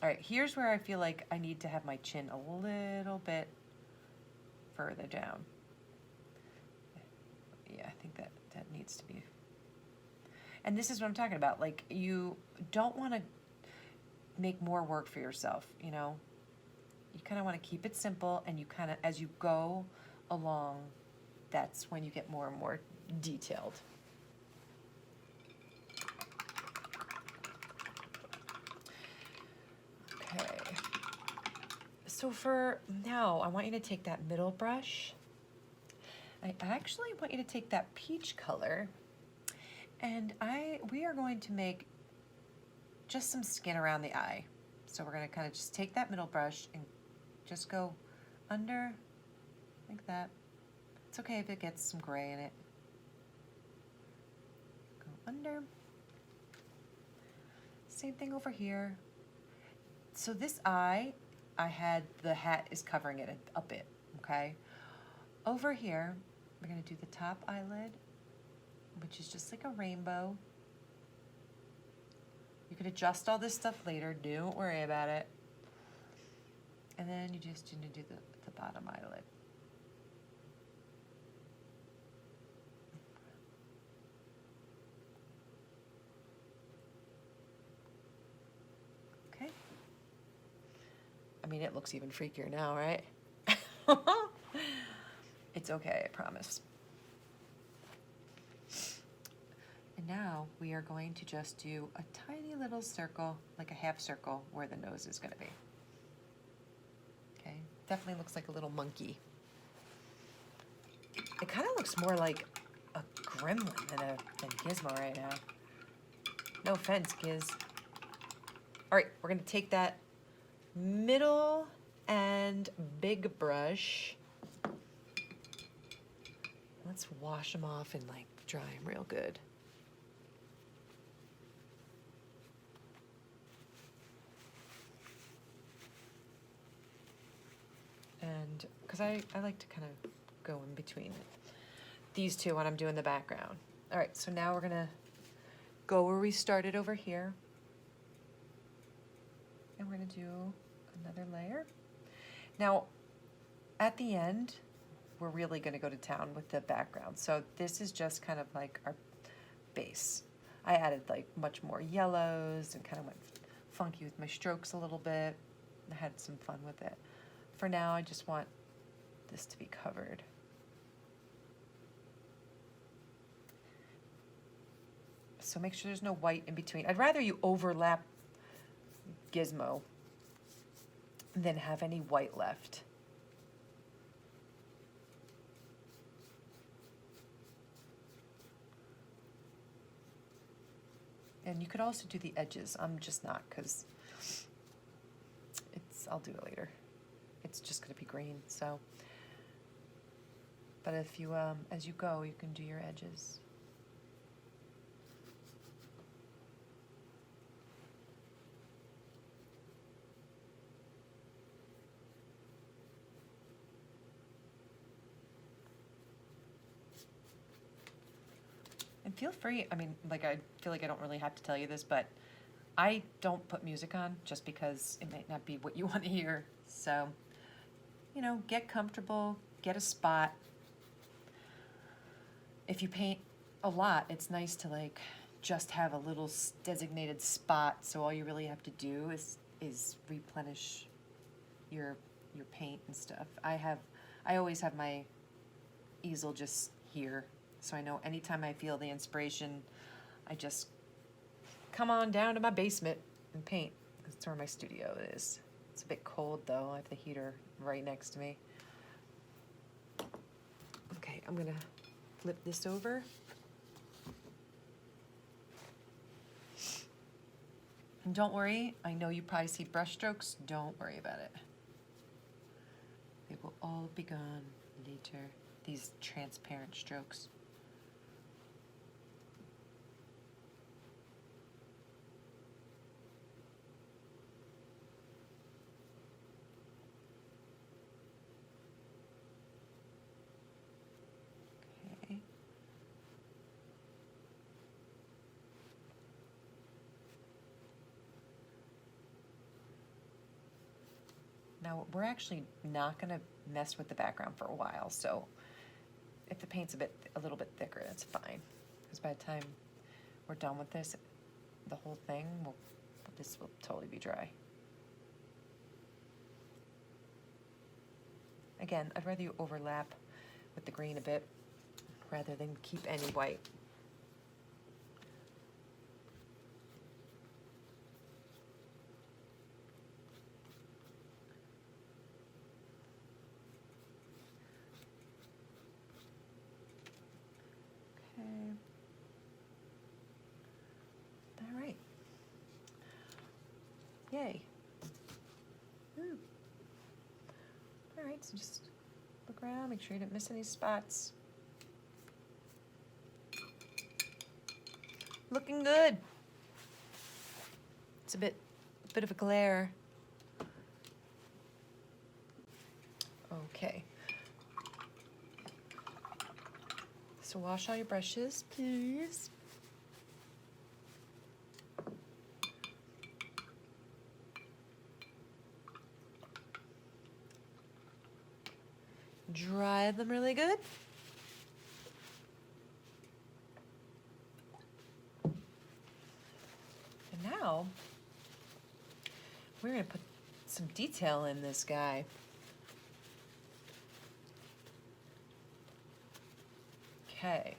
All right, here's where I feel like I need to have my chin a little bit further down. Yeah, I think that needs to be. And this is what I'm talking about. Like, you don't want to make more work for yourself, you know? You kind of want to keep it simple, and you kind of, as you go along, that's when you get more and more detailed. Okay. So for now, I want you to take that middle brush. I actually want you to take that peach color, and we are going to make just some skin around the eye. So we're going to kind of just take that middle brush and just go under like that. It's okay if it gets some gray in it. Go under. Same thing over here. So this eye, the hat is covering it a bit, okay? Over here, we're gonna do the top eyelid, which is just like a rainbow. You can adjust all this stuff later, don't worry about it. And then you just need to do the bottom eyelid. Okay. I mean, it looks even freakier now, right? It's okay, I promise. And now we are going to just do a tiny little circle, like a half circle, where the nose is going to be. Okay, definitely looks like a little monkey. It kind of looks more like a gremlin than Gizmo right now. No offense, Giz. All right, we're going to take that middle and big brush. Let's wash them off and like dry them real good. And because I like to kind of go in between these two when I'm doing the background. All right, so now we're gonna go where we started over here. And we're gonna do another layer. Now, at the end, we're really gonna go to town with the background. So this is just kind of like our base. I added like much more yellows and kind of went funky with my strokes a little bit. I had some fun with it. For now, I just want this to be covered. So make sure there's no white in between. I'd rather you overlap Gizmo than have any white left. And you could also do the edges. I'm just not, because I'll do it later. It's just going to be green, so. But if you, as you go, you can do your edges. And feel free, I mean, like, I feel like I don't really have to tell you this, but I don't put music on just because it might not be what you want to hear. So, you know, get comfortable, get a spot. If you paint a lot, it's nice to like just have a little designated spot, so all you really have to do is replenish your paint and stuff. I always have my easel just here, so I know anytime I feel the inspiration, I just come on down to my basement and paint. That's where my studio is. It's a bit cold though. I have the heater right next to me. Okay, I'm gonna flip this over. And don't worry, I know you probably see brush strokes. Don't worry about it. They will all be gone later, these transparent strokes. Okay. Now, we're actually not going to mess with the background for a while, so if the paint's a little bit thicker, that's fine. Because by the time we're done with this, the whole thing, this will totally be dry. Again, I'd rather you overlap with the green a bit rather than keep any white. Okay. All right. Yay. Ooh. All right, so just look around, make sure you didn't miss any spots. Looking good. It's a bit of a glare. Okay. So wash all your brushes, please. Dry them really good. And now we're going to put some detail in this guy. Okay.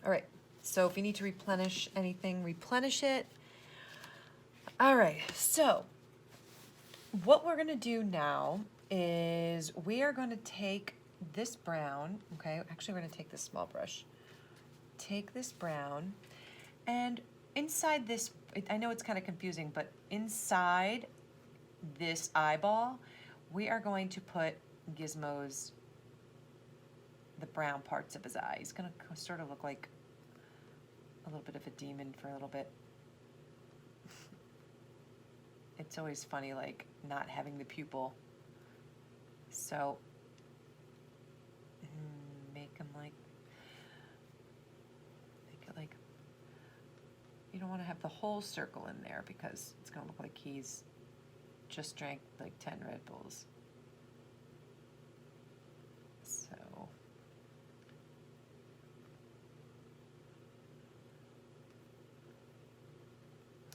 All right, so if you need to replenish anything, replenish it. All right, so what we're gonna do now is we are gonna take this brown, okay, actually we're gonna take this small brush, take this brown, and inside this, I know it's kind of confusing, but inside this eyeball, we are going to put Gizmo's, the brown parts of his eye. He's gonna sort of look like a little bit of a demon for a little bit. It's always funny, like, not having the pupil. So, make it like, you don't want to have the whole circle in there because it's going to look like he's just drank like 10 Red Bulls. So,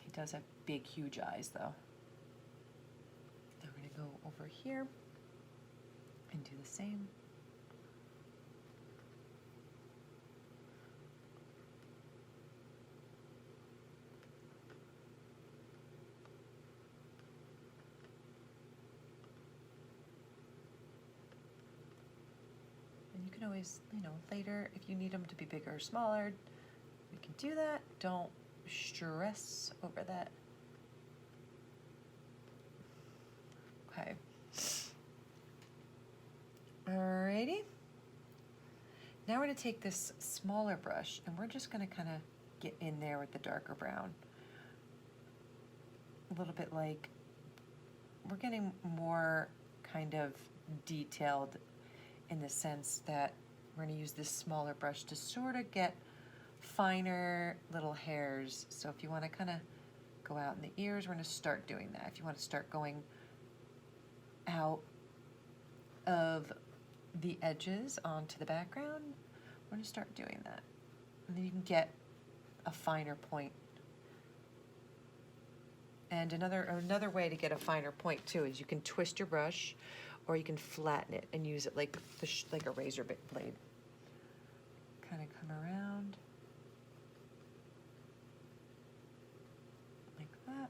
he does have big, huge eyes though. Now we're going to go over here and do the same. And you can always, later, if you need them to be bigger or smaller, you can do that. Don't stress over that. Okay. Alrighty. Now we're going to take this smaller brush and we're just going to kind of get in there with the darker brown. A little bit like we're getting more kind of detailed in the sense that we're going to use this smaller brush to sort of get finer little hairs. So if you want to kind of go out in the ears, we're going to start doing that. If you want to start going out of the edges onto the background, we're going to start doing that. And then you can get a finer point. And another way to get a finer point too is you can twist your brush, or you can flatten it and use it like a razor blade. Kind of come around like that.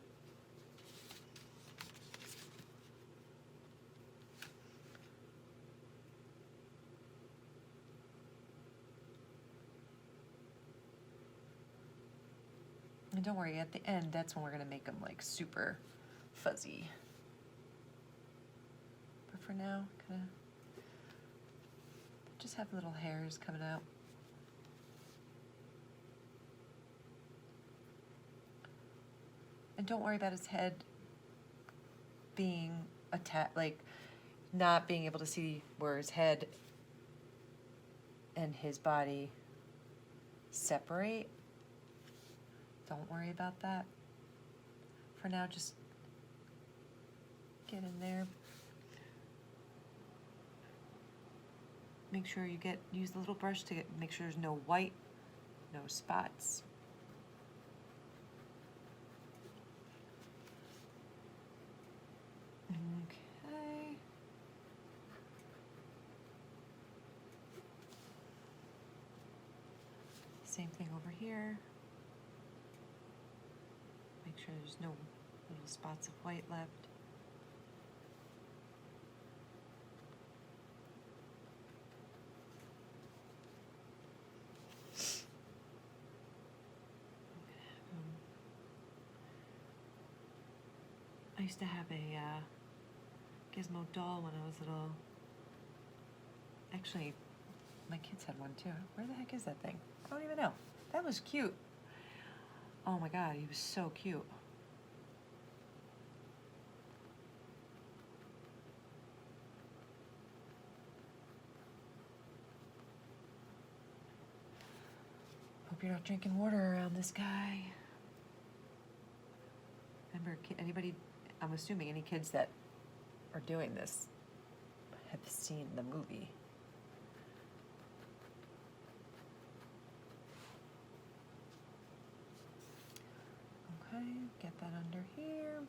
And don't worry, at the end, that's when we're going to make them like super fuzzy. But for now, kind of just have little hairs coming out. And don't worry about his head being like not being able to see where his head and his body separate. Don't worry about that. For now, just get in there. Make sure you use the little brush to make sure there's no white, no spots. Okay. Same thing over here. Make sure there's no little spots of white left. I used to have a Gizmo doll when I was little. Actually, my kids had one too. Where the heck is that thing? I don't even know. That was cute. Oh my God, he was so cute. Hope you're not drinking water around this guy. Remember, anybody, I'm assuming any kids that are doing this have seen the movie. Okay, get that under here.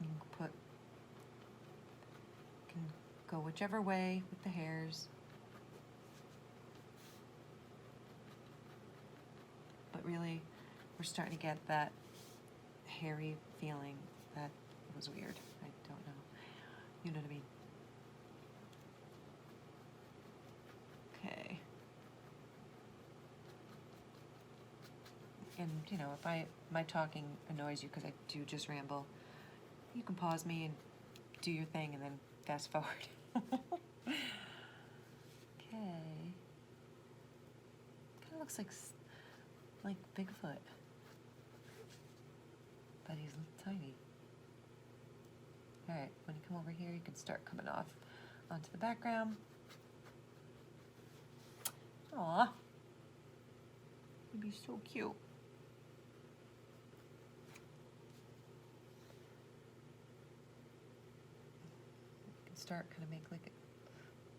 You can go whichever way with the hairs. But really, we're starting to get that hairy feeling that was weird. I don't know. You know what I mean? Okay. And, you know, if my talking annoys you because I do just ramble, you can pause me and do your thing and then fast forward. Okay. Kind of looks like Bigfoot. But he's tiny. All right, when you come over here, you can start coming off onto the background. Aw, he'd be so cute. You can start kind of make like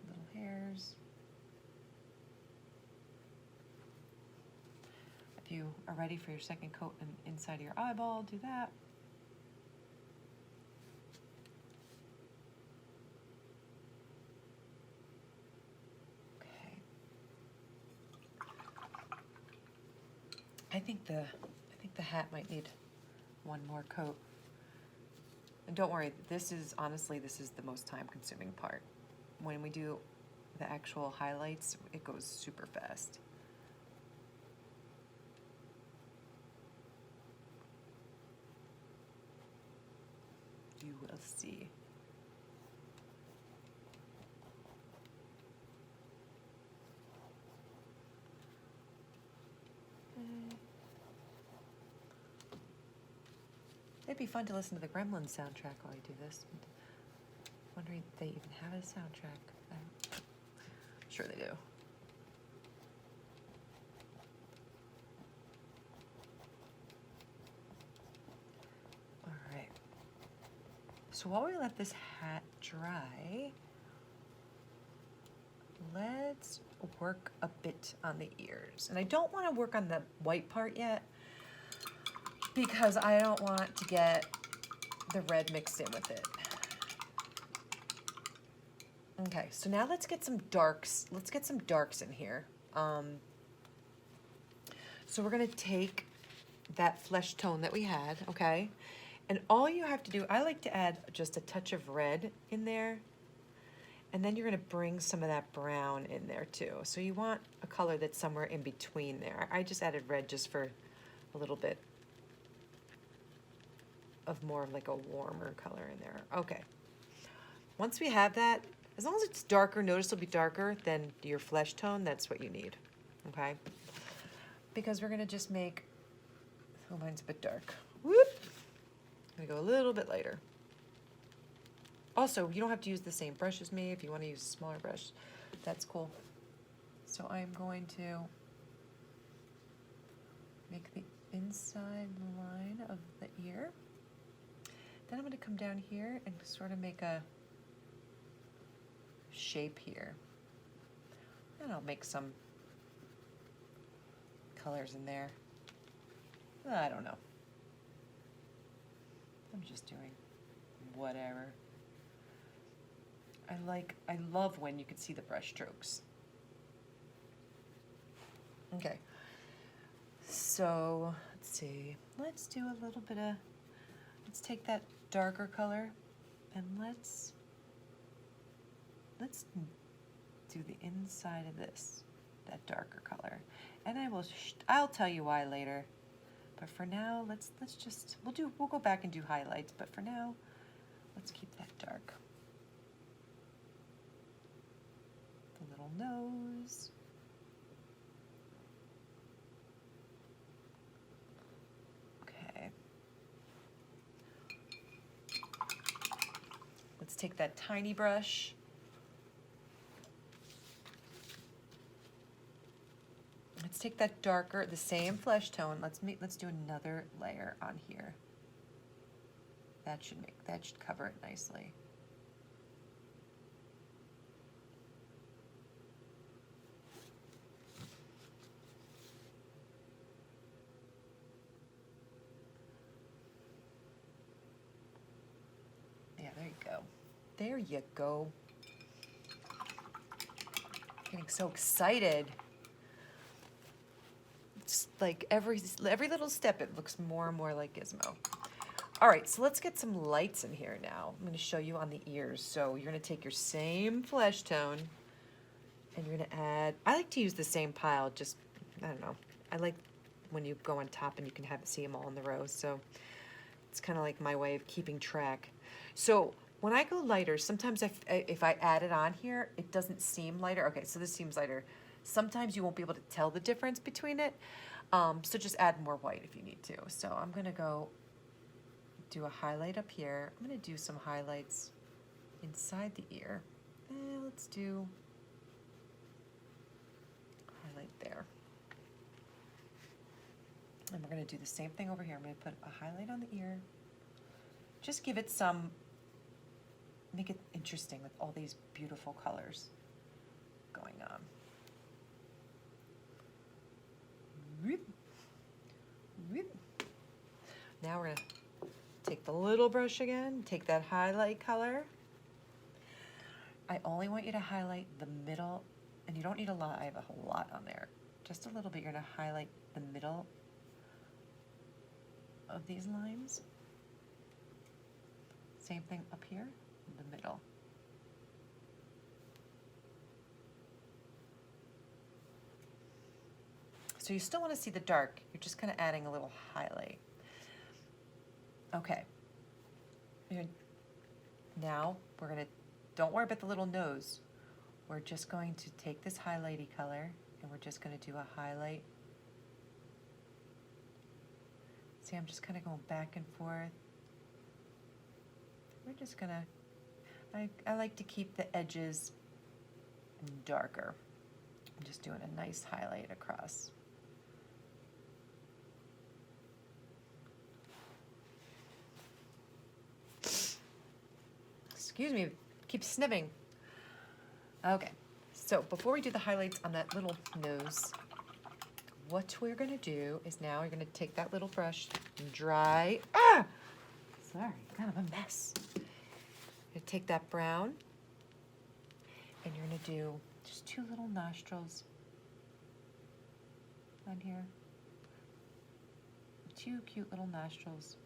little hairs. If you are ready for your second coat inside of your eyeball, do that. Okay. I think the hat might need one more coat. And don't worry, this is the most time-consuming part. When we do the actual highlights, it goes super fast. You will see. It'd be fun to listen to the Gremlins soundtrack while you do this. Wondering if they even have a soundtrack. I'm sure they do. So while we let this hat dry, let's work a bit on the ears. And I don't want to work on the white part yet because I don't want to get the red mixed in with it. Okay, so now let's get some darks. Let's get some darks in here. So we're gonna take that flesh tone that we had, okay? And all you have to do, I like to add just a touch of red in there. And then you're gonna bring some of that brown in there too. So you want a color that's somewhere in between there. I just added red just for a little bit of more of like a warmer color in there. Okay. Once we have that, as long as it's darker, notice it'll be darker than your flesh tone, that's what you need, okay? Because we're gonna just make, oh, mine's a bit dark. Whoop! I'm gonna go a little bit lighter. Also, you don't have to use the same brush as me. If you wanna use a smaller brush, that's cool. So I'm going to make the inside line of the ear. Then I'm gonna come down here and sort of make a shape here. And I'll make some colors in there. I don't know. I'm just doing whatever. I love when you can see the brush strokes. Okay. So, let's see. Let's do a little bit of, let's take that darker color and let's do the inside of this, that darker color. And I'll tell you why later. But for now, let's just, we'll go back and do highlights, but for now, let's keep that dark. The little nose. Okay. Let's take that tiny brush. Let's take that darker, the same flesh tone. Let's do another layer on here. That should cover it nicely. Yeah, there you go. There you go. Getting so excited. It's like every little step, it looks more and more like Gizmo. All right, so let's get some lights in here now. I'm going to show you on the ears. So you're going to take your same flesh tone, and you're going to add, I like to use the same pile, just, I don't know. I like when you go on top and you can see them all in the row. So it's kind of like my way of keeping track. So when I go lighter, sometimes if I add it on here, it doesn't seem lighter. Okay, so this seems lighter. Sometimes you won't be able to tell the difference between it. So just add more white if you need to. So I'm going to go do a highlight up here. I'm going to do some highlights inside the ear. Let's do highlight there. And we're going to do the same thing over here. I'm going to put a highlight on the ear. Just give it some, make it interesting with all these beautiful colors going on. Now we're going to take the little brush again, take that highlight color. I only want you to highlight the middle, and you don't need a lot, I have a whole lot on there. Just a little bit, you're going to highlight the middle of these lines. Same thing up here, in the middle. So you still want to see the dark, you're just kind of adding a little highlight. Okay. Now we're going to, don't worry about the little nose. We're just going to take this highlighty color and we're just going to do a highlight. See, I'm just kind of going back and forth. We're just going to, I like to keep the edges darker. I'm just doing a nice highlight across. Excuse me, keep sniffing. Okay, so before we do the highlights on that little nose, what we're gonna do is now you're gonna take that little brush and dry, sorry, kind of a mess. You're gonna take that brown and you're gonna do just 2 little nostrils on here. 2 cute little nostrils.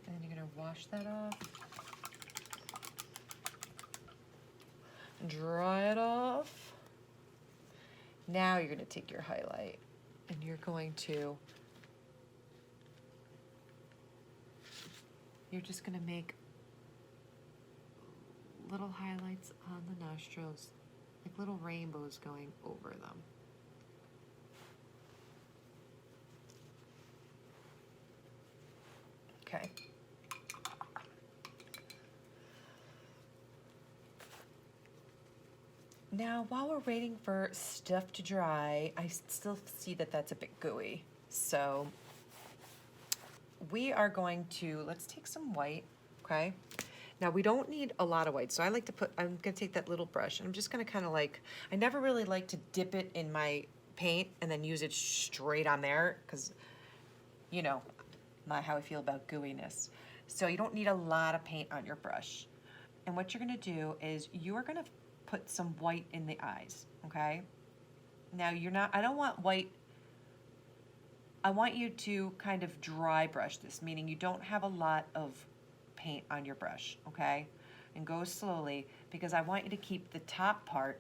And then you're gonna wash that off. Dry it off. Now you're gonna take your highlight and you're just gonna make little highlights on the nostrils, like little rainbows going over them. Okay. Now, while we're waiting for stuff to dry, I still see that that's a bit gooey. So we are going to, let's take some white, okay? Now we don't need a lot of white, so I like to I'm gonna take that little brush and I'm just gonna kind of like, I never really like to dip it in my paint and then use it straight on there, because you know how I feel about gooiness. So you don't need a lot of paint on your brush. And what you're gonna do is you are gonna put some white in the eyes, okay? Now I don't want white, I want you to kind of dry brush this, meaning you don't have a lot of paint on your brush, okay? And go slowly, because I want you to keep the top part,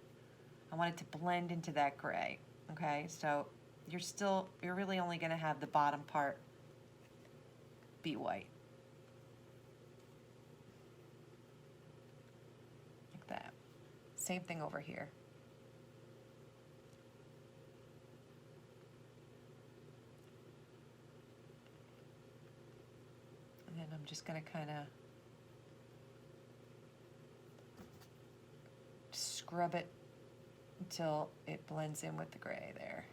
I want it to blend into that gray, okay? So you're really only gonna have the bottom part be white. Like that. Same thing over here. And then I'm just gonna kind of scrub it until it blends in with the gray there.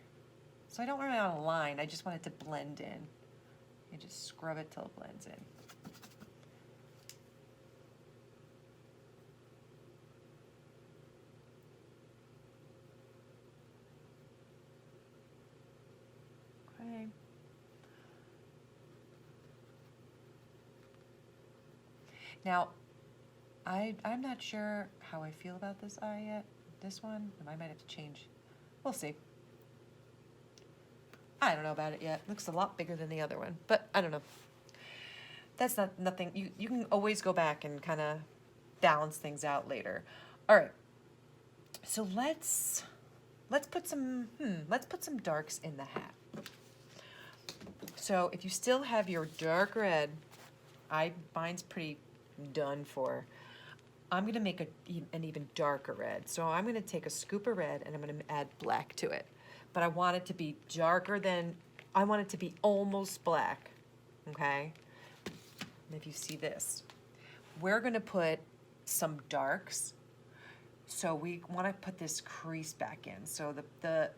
So I don't really want a line, I just want it to blend in. You just scrub it till it blends in. Okay. Now, I'm not sure how I feel about this eye yet. This one, I might have to change. We'll see. I don't know about it yet. Looks a lot bigger than the other one, but I don't know. That's nothing. You can always go back and kind of balance things out later. All right. So let's put some darks in the hat. So if you still have your dark red, mine's pretty done for. I'm gonna make an even darker red. So I'm gonna take a scoop of red and I'm gonna add black to it. But I want it to be darker than, I want it to be almost black, okay? And if you see this, we're gonna put some darks. So we wanna put this crease back in. So the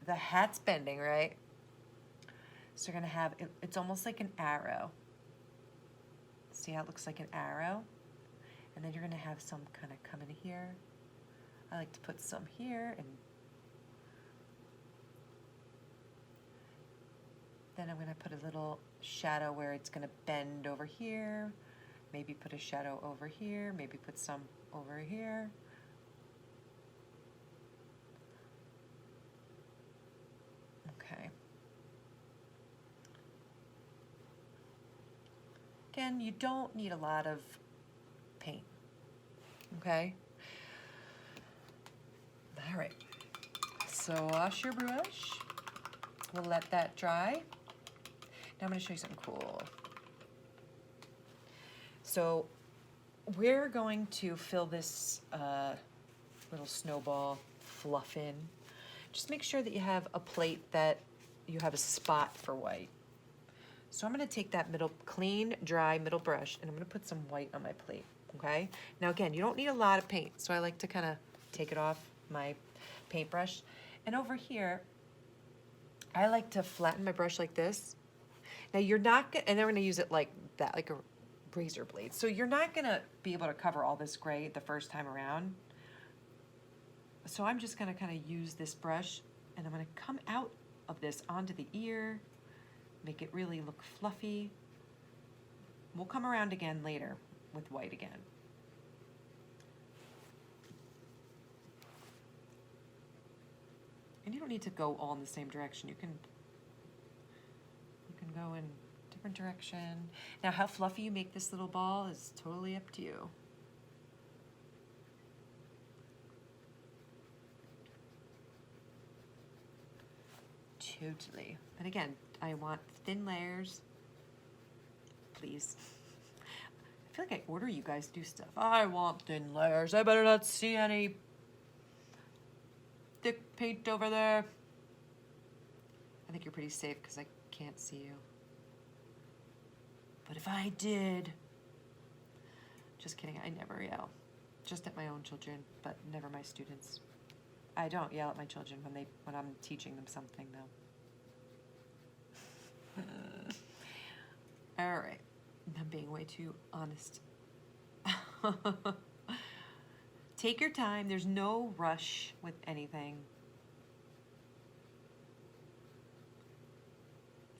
hat's bending, right? So you're gonna have, it's almost like an arrow. See how it looks like an arrow? And then you're gonna have some kind of come in here. I like to put some here, and then I'm gonna put a little shadow where it's gonna bend over here. Maybe put a shadow over here, maybe put some over here. Okay. Again, you don't need a lot of paint, okay? All right, so wash your brush. We'll let that dry. Now I'm gonna show you something cool. So we're going to fill this little snowball fluff in. Just make sure that you have a plate that you have a spot for white. So I'm gonna take that clean, dry middle brush and I'm gonna put some white on my plate. okay? Now again, you don't need a lot of paint, so I like to kind of take it off my paintbrush. And over here, I like to flatten my brush like this. Now you're not gonna, and then we're gonna use it like that, like a razor blade. So you're not gonna be able to cover all this gray the first time around. So I'm just gonna kind of use this brush and I'm gonna come out of this onto the ear, make it really look fluffy. We'll come around again later with white again. And you don't need to go all in the same direction. You can go in different direction. Now how fluffy you make this little ball is totally up to you. Totally. But again, I want thin layers, please. I feel like I order you guys to do stuff. I want thin layers. I better not see any thick paint over there. I think you're pretty safe because I can't see you. But if I did, just kidding, I never yell. Just at my own children, but never my students. I don't yell at my children when I'm teaching them something though. All right, I'm being way too honest. Take your time. There's no rush with anything.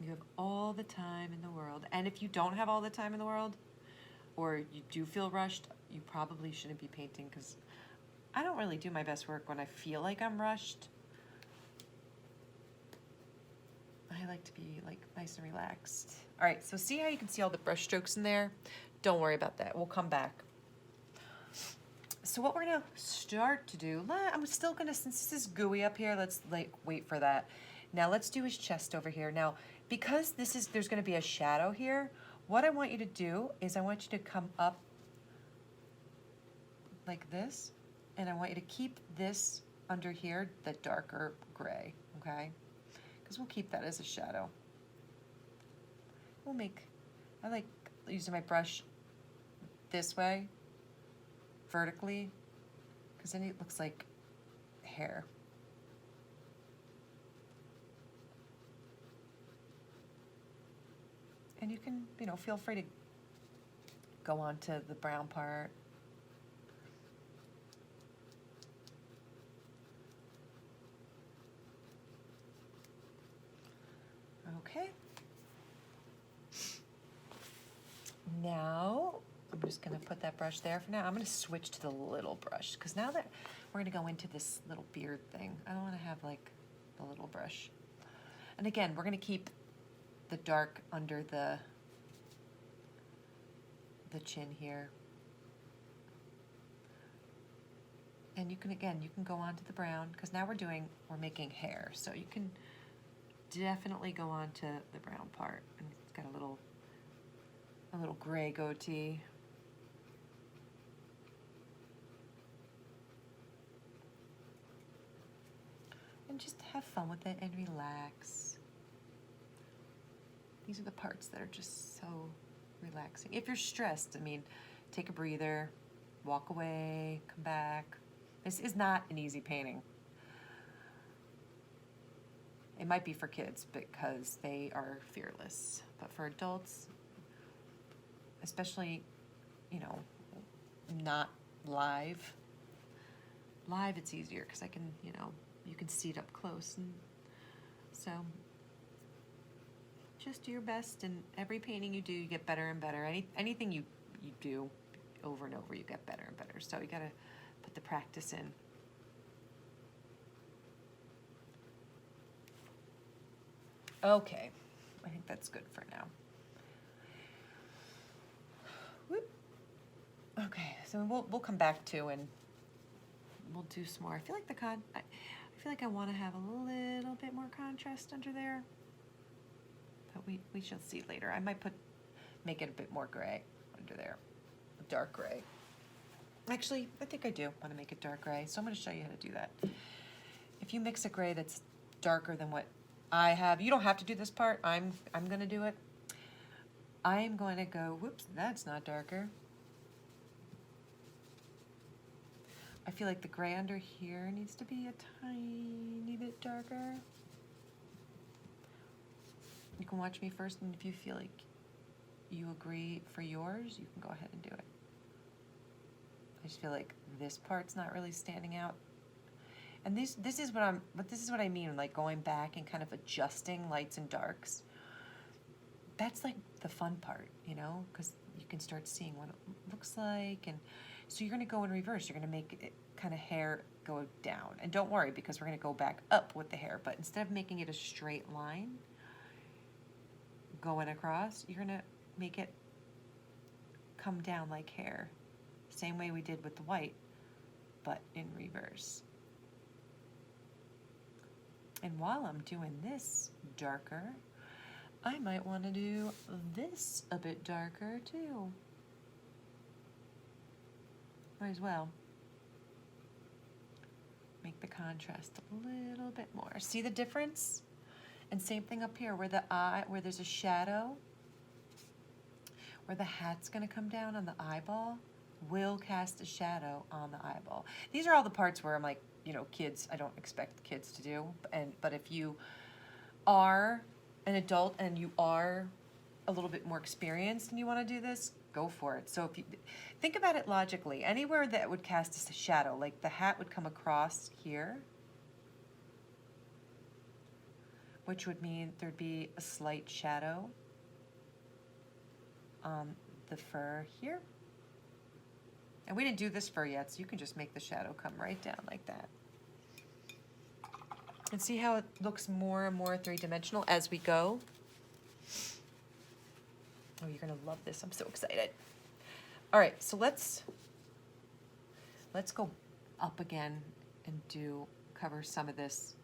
You have all the time in the world. And if you don't have all the time in the world, or you do feel rushed, you probably shouldn't be painting, because I don't really do my best work when I feel like I'm rushed. I like to be like nice and relaxed. All right, so see how you can see all the brush strokes in there? Don't worry about that. We'll come back. So what we're gonna start to do, I'm still gonna, since this is gooey up here, let's like wait for that. Now let's do his chest over here. Now, because there's gonna be a shadow here, what I want you to do is I want you to come up like this, and I want you to keep this under here, the darker gray, okay? Because we'll keep that as a shadow. I like using my brush this way, vertically, because then it looks like hair. And you can, feel free to go on to the brown part. Okay. Now, I'm just gonna put that brush there for now. I'm gonna switch to the little brush, because now that we're gonna go into this little beard thing, I don't wanna have like the little brush. And again, we're gonna keep the dark under the chin here. And you can go on to the brown, because now we're making hair. So you can definitely go on to the brown part. And it's got a little gray goatee. And just have fun with it and relax. These are the parts that are just so relaxing. If you're stressed, take a breather, walk away, come back. This is not an easy painting. It might be for kids because they are fearless, but for adults, especially, not live it's easier because I can, you can see it up close, and so just do your best, and every painting you do, you get better and better. Anything you do over and over, you get better and better. So you gotta put the practice in. Okay, I think that's good for now. Whoop. Okay, so we'll come back to, and we'll do some more. I feel like I want to have a little bit more contrast under there, but we shall see later. I might make it a bit more gray under there, dark gray. Actually, I think I do want to make it dark gray, so I'm going to show you how to do that. If you mix a gray that's darker than what I have, you don't have to do this part. I'm going to do it. I'm going to go, whoops, that's not darker. I feel like the gray under here needs to be a tiny bit darker. You can watch me first, and if you feel like you agree for yours, you can go ahead and do it. I just feel like this part's not really standing out. And this is what I mean, like going back and kind of adjusting lights and darks. That's like the fun part, you know, because you can start seeing what it looks like. And so you're going to go in reverse. You're going to make it kind of hair go down. And don't worry, because we're going to go back up with the hair. But instead of making it a straight line going across, you're going to make it come down like hair. Same way we did with the white, but in reverse. And while I'm doing this darker, I might want to do this a bit darker too. Might as well make the contrast a little bit more. See the difference? And same thing up here where the eye, where there's a shadow, where the hat's going to come down on the eyeball, will cast a shadow on the eyeball. These are all the parts where I'm like, you know, kids, I don't expect kids to do. But if you are an adult and you are a little bit more experienced and you want to do this, go for it. So if you think about it logically, anywhere that would cast a shadow, like the hat would come across here, which would mean there'd be a slight shadow on the fur here. And we didn't do this fur yet, so you can just make the shadow come right down like that. And see how it looks more and more three-dimensional as we go? Oh, you're gonna love this. I'm so excited. All right, so let's go up again and cover some of this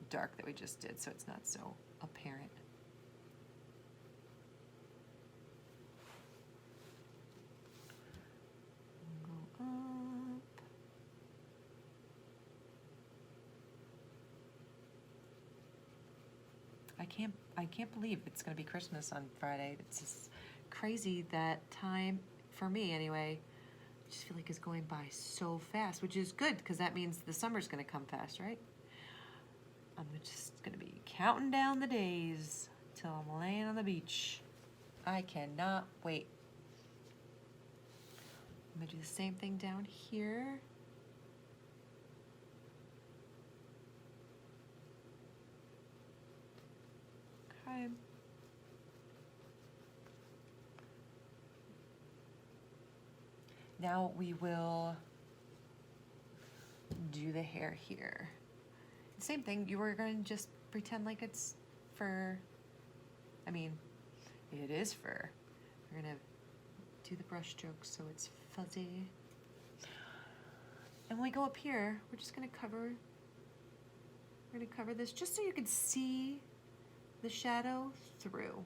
dark that we just did so it's not so apparent. Go up. I can't believe it's going to be Christmas on Friday. It's just crazy that time, for me anyway, I just feel like it's going by so fast, which is good because that means the summer's going to come fast, right? I'm just going to be counting down the days till I'm laying on the beach. I cannot wait. I'm going to do the same thing down here. Okay. Now we will do the hair here. Same thing, you were going to just pretend like it's fur. I mean, it is fur. We're going to do the brush strokes so it's fuzzy. And when we go up here, we're just going to cover, this just so you can see the shadow through.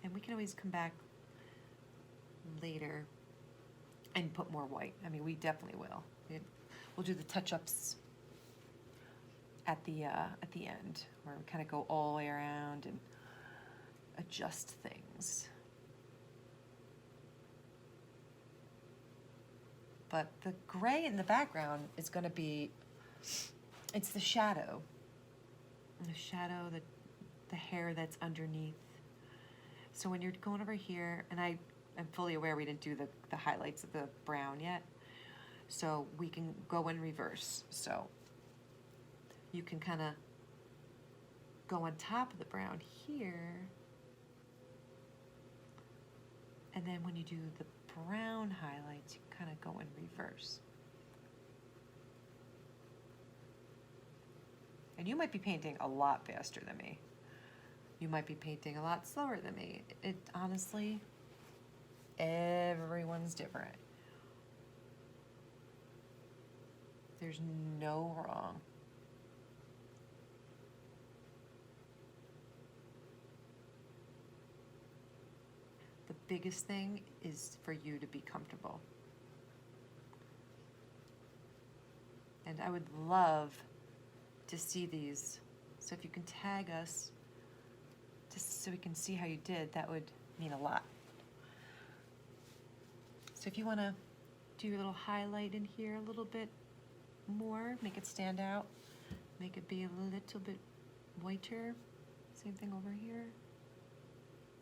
And we can always come back later and put more white. I mean, we definitely will. We'll do the touch-ups at the end, where we kind of go all the way around and adjust things. But the gray in the background is going to be, it's the shadow. The shadow, the hair that's underneath. So when you're going over here, and I'm fully aware we didn't do the highlights of the brown yet, so we can go in reverse. So you can kind of go on top of the brown here, and then when you do the brown highlights, you kind of go in reverse. And you might be painting a lot faster than me. You might be painting a lot slower than me. It honestly, everyone's different. There's no wrong. The biggest thing is for you to be comfortable. And I would love to see these. So if you can tag us just so we can see how you did, that would mean a lot. So if you want to do your little highlight in here a little bit more, make it stand out, make it be a little bit whiter. Same thing over here,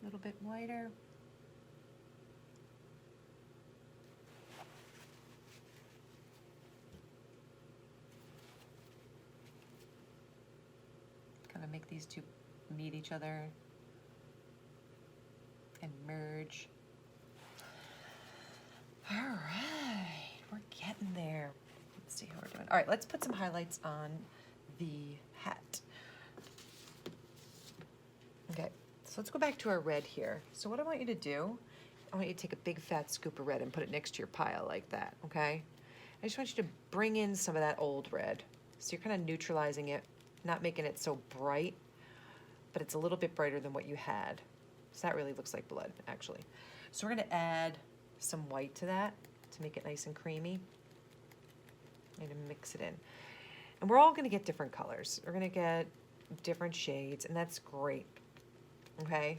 a little bit whiter. Kind of make these two meet each other and merge. All right, we're getting there. Let's see how we're doing. All right, let's put some highlights on the hat. Okay, so let's go back to our red here. So what I want you to do, I want you to take a big fat scoop of red and put it next to your pile like that, okay? I just want you to bring in some of that old red. So you're kind of neutralizing it, not making it so bright, but it's a little bit brighter than what you had. So that really looks like blood, actually. So we're gonna add some white to that to make it nice and creamy. I'm gonna mix it in. And we're all gonna get different colors. We're gonna get different shades, and that's great, okay?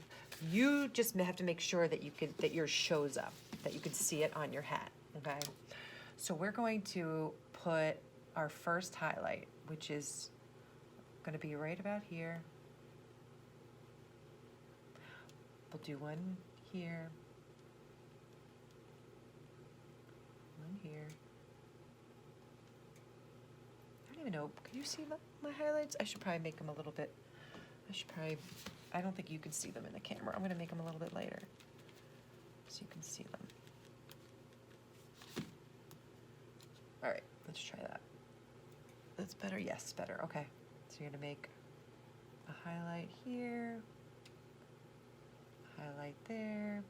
You just have to make sure that that yours shows up, that you can see it on your hat, okay? So we're going to put our first highlight, which is gonna be right about here. We'll do one here, one here. I don't even know, can you see my highlights? I should probably make them a little bit, I don't think you can see them in the camera. I'm gonna make them a little bit lighter so you can see them. All right, let's try that. That's better, yes, better, okay. So you're gonna make a highlight here, highlight there.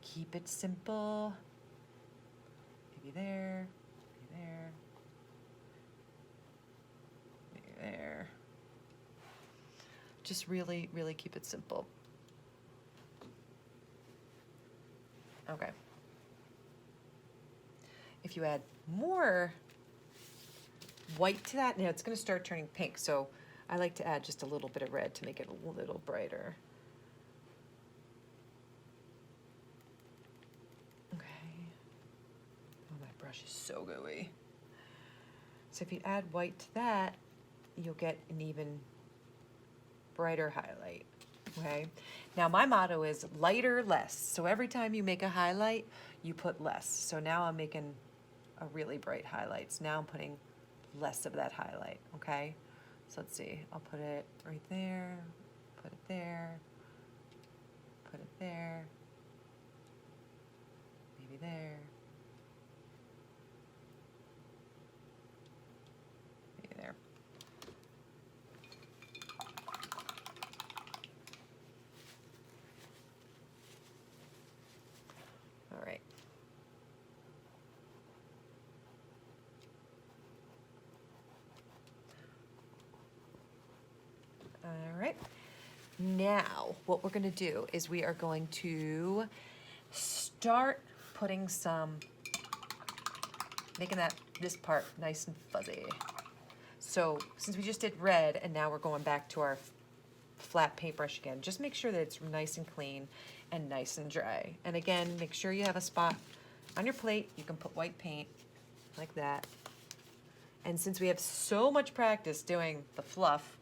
Keep it simple. Maybe there, maybe there, maybe there. Just really, really keep it simple. Okay. If you add more white to that, now it's going to start turning pink. So I like to add just a little bit of red to make it a little brighter. Okay. Oh, my brush is so gooey. So if you add white to that, you'll get an even brighter highlight. Okay. Now my motto is lighter, less. So every time you make a highlight, you put less. So now I'm making a really bright highlight. So now I'm putting less of that highlight. Okay. So let's see. I'll put it right there. Put it there. Put it there. Maybe there. Maybe there. All right. All right. Now, what we're going to do is we are going to start putting making this part nice and fuzzy. So since we just did red and now we're going back to our flat paintbrush again, just make sure that it's nice and clean and nice and dry. And again, make sure you have a spot on your plate. You can put white paint like that. And since we have so much practice doing the fluff,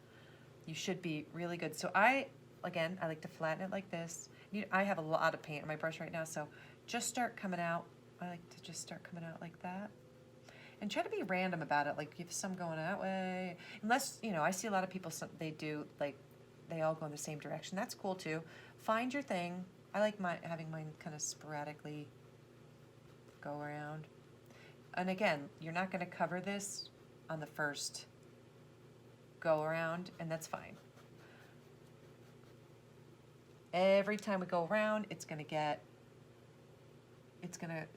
you should be really good. So I like to flatten it like this. I have a lot of paint on my brush right now, so just start coming out. I like to just start coming out like that. And try to be random about it, like if some going that way. Unless, I see a lot of people, they do, like, they all go in the same direction. That's cool too. Find your thing. I like having mine kind of sporadically go around. And again, you're not gonna cover this on the first go around, and that's fine. Every time we go around, it's gonna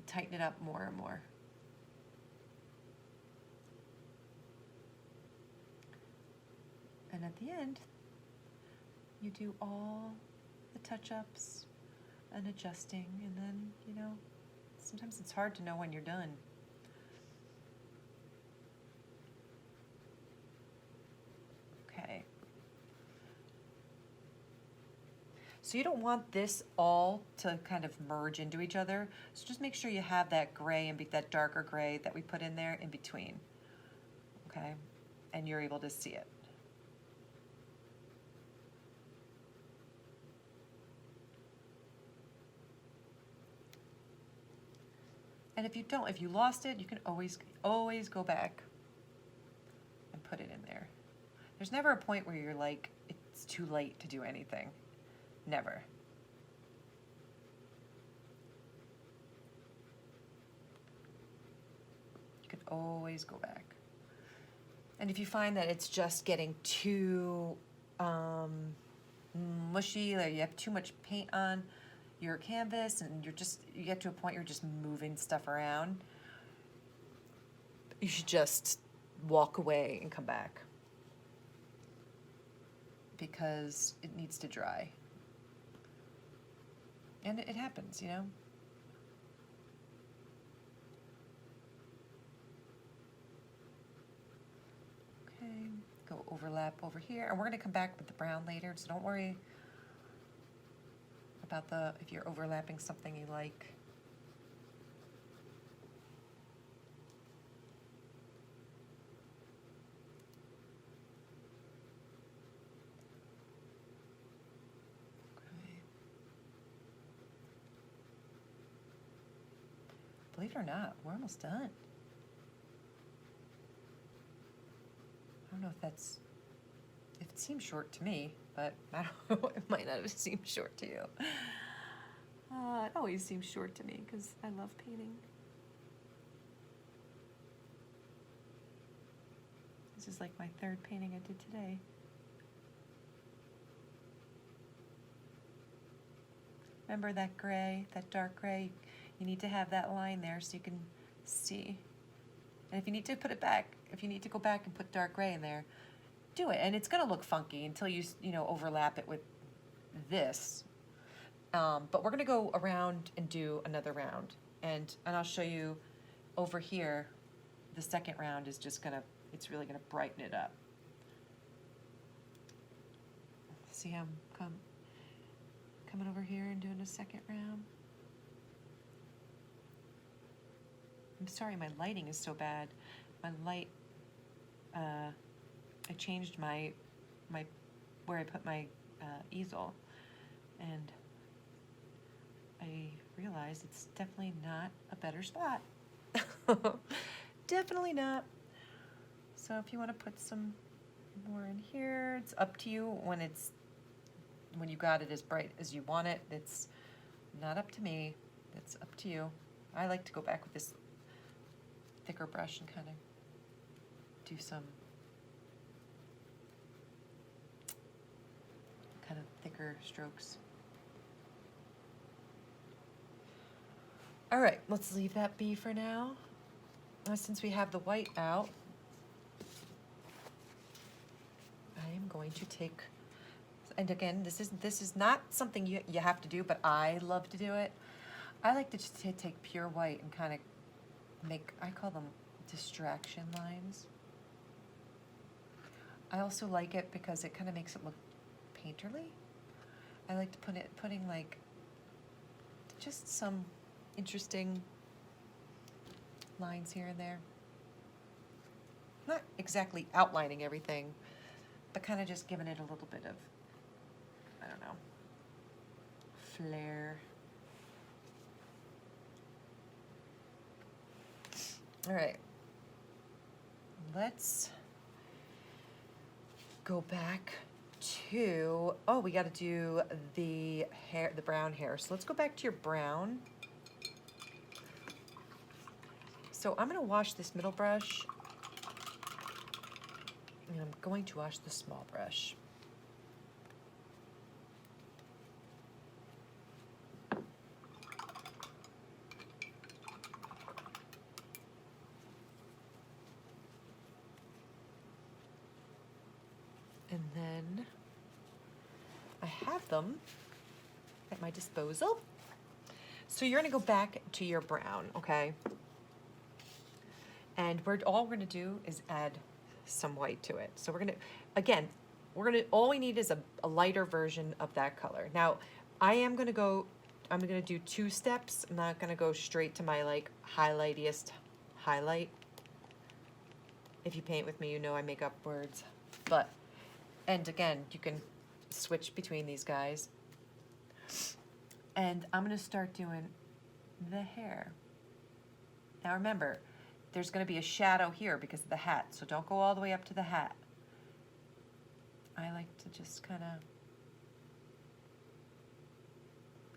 tighten it up more and more. And at the end, you do all the touch-ups and adjusting, and then, sometimes it's hard to know when you're done. Okay. So you don't want this all to kind of merge into each other. So just make sure you have that gray and that darker gray that we put in there in between, okay? And you're able to see it. And if you don't, if you lost it, you can always go back and put it in there. There's never a point where you're like, it's too late to do anything. Never. You can always go back. And if you find that it's just getting too mushy, like you have too much paint on your canvas and you get to a point you're just moving stuff around, you should just walk away and come back, because it needs to dry. And it happens, you know? Okay, go overlap over here. And we're gonna come back with the brown later, so don't worry about if you're overlapping something you like. Okay. Believe it or not, we're almost done. I don't know if it seems short to me, but I don't know, it might not have seemed short to you. It always seems short to me because I love painting. This is like my third painting I did today. Remember that gray, that dark gray? You need to have that line there so you can see. And if you need to put it back, if you need to go back and put dark gray in there, do it. And it's gonna look funky until you overlap it with this. But we're gonna go around and do another round. And I'll show you over here, the second round is just it's really gonna brighten it up. See how I'm coming over here and doing a second round? I'm sorry, my lighting is so bad. My light, I changed my where I put my easel, and I realized it's definitely not a better spot. Definitely not. So if you want to put some more in here, it's up to you when you got it as bright as you want it. It's not up to me. It's up to you. I like to go back with this thicker brush and kind of do some kind of thicker strokes. All right, let's leave that be for now. Since we have the white out, I am going to take, and again, this is not something you have to do, but I love to do it. I like to just take pure white and kind of I call them distraction lines. I also like it because it kind of makes it look painterly. I like to putting like just some interesting lines here and there. Not exactly outlining everything, but kind of just giving it a little bit of, I don't know, flair. All right, let's go back to, we got to do the hair, the brown hair. So let's go back to your brown. So I'm going to wash this middle brush, and I'm going to wash the small brush. And then I have them at my disposal. So you're gonna go back to your brown, okay? And all we're gonna do is add some white to it. So we're gonna, again, all we need is a lighter version of that color. Now, I'm gonna do 2 steps. I'm not gonna go straight to my like highlightiest highlight. If you paint with me, you know I make up words. But, and again, you can switch between these guys. And I'm gonna start doing the hair. Now remember, there's gonna be a shadow here because of the hat, so don't go all the way up to the hat. I like to just kind of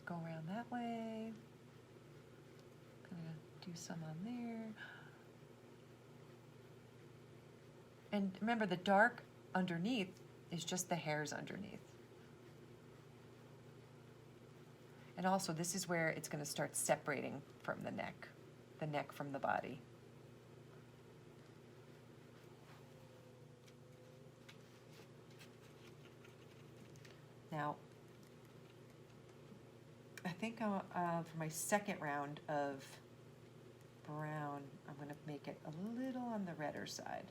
go around that way. Gonna do some on there. And remember, the dark underneath is just the hairs underneath. And also, this is where it's going to start separating from the neck from the body. Now, I think for my second round of brown, I'm going to make it a little on the redder side.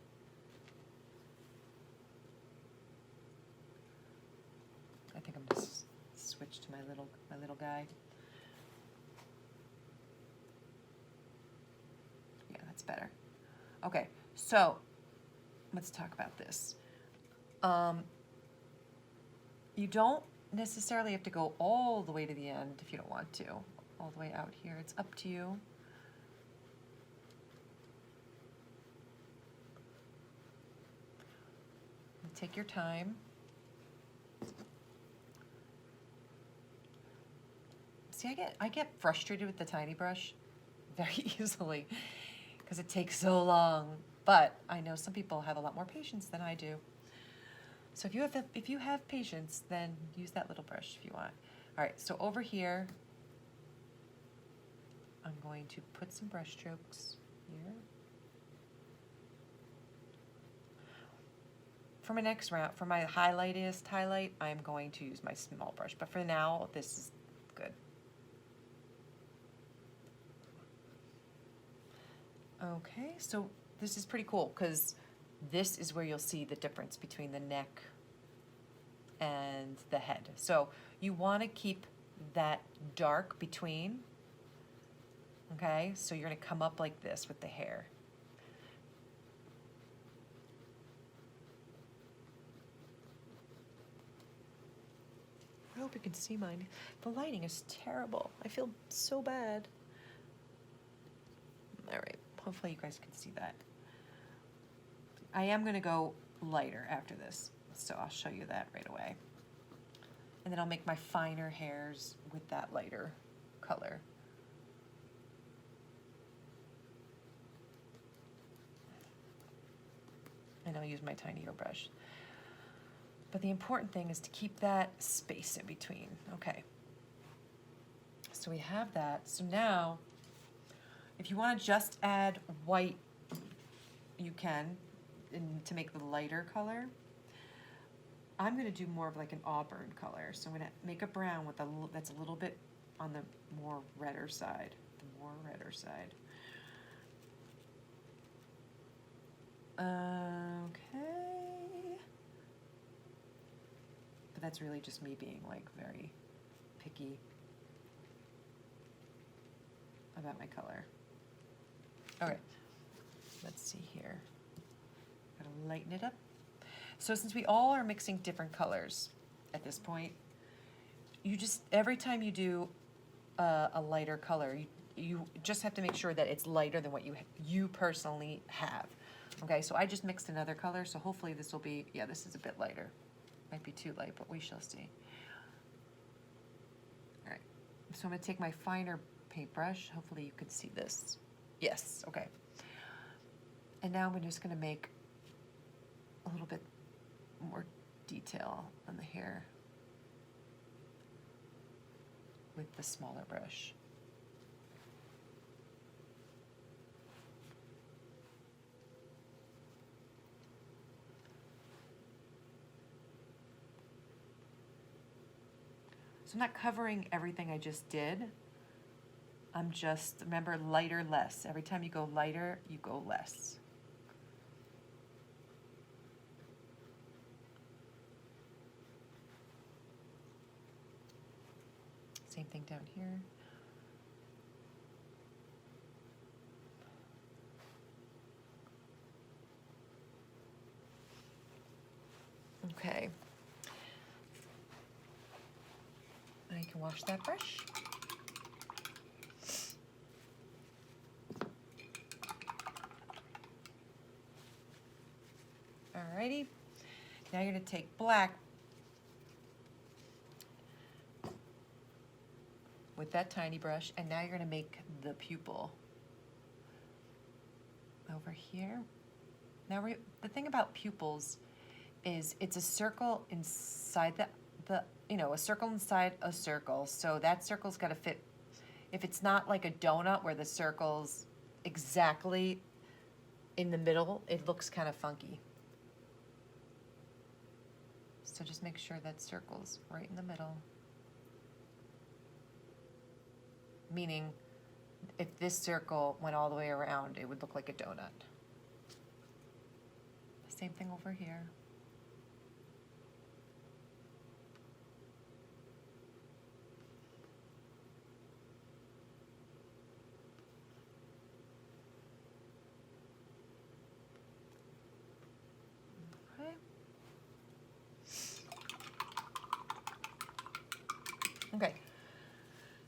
I think I'm just switch to my little guy. Yeah, that's better. Okay, so let's talk about this. You don't necessarily have to go all the way to the end if you don't want to. All the way out here, it's up to you. Take your time. See, I get frustrated with the tiny brush very easily because it takes so long. But I know some people have a lot more patience than I do. So if you have patience, then use that little brush if you want. All right, so over here, I'm going to put some brush strokes here. For my next round, for my highlight, I'm going to use my small brush. But for now, this is good. Okay, so this is pretty cool because this is where you'll see the difference between the neck and the head. So you want to keep that dark between, okay? So you're going to come up like this with the hair. I hope you can see mine. The lighting is terrible. I feel so bad. All right, hopefully you guys can see that. I am going to go lighter after this, so I'll show you that right away. And then I'll make my finer hairs with that lighter color. And I'll use my tinier brush. But the important thing is to keep that space in between. Okay. So we have that. So now, if you want to just add white, you can, to make the lighter color. I'm going to do more of like an auburn color. So I'm going to make a brown with that's a little bit on the more redder side. Okay. But that's really just me being like very picky about my color. All right, let's see here. Gotta lighten it up. So since we all are mixing different colors at this point, you just, every time you do a lighter color, you just have to make sure that it's lighter than what you personally have. Okay, so I just mixed another color, so hopefully this will be, yeah, this is a bit lighter. Might be too light, but we shall see. All right, so I'm gonna take my finer paintbrush. Hopefully you can see this. Yes, okay. And now I'm just gonna make a little bit more detail on the hair with the smaller brush. So I'm not covering everything I just did. I'm just, remember, lighter, less. Every time you go lighter, you go less. thing down here. Okay. And I can wash that brush. Alrighty. Now you're going to take black with that tiny brush, and now you're going to make the pupil over here. Now the thing about pupils is it's a circle inside a circle inside a circle. So that circle's got to fit. If it's not like a donut where the circle's exactly in the middle, it looks kind of funky. So just make sure that circle's right in the middle. Meaning, if this circle went all the way around, it would look like a donut. Same thing over here. Okay,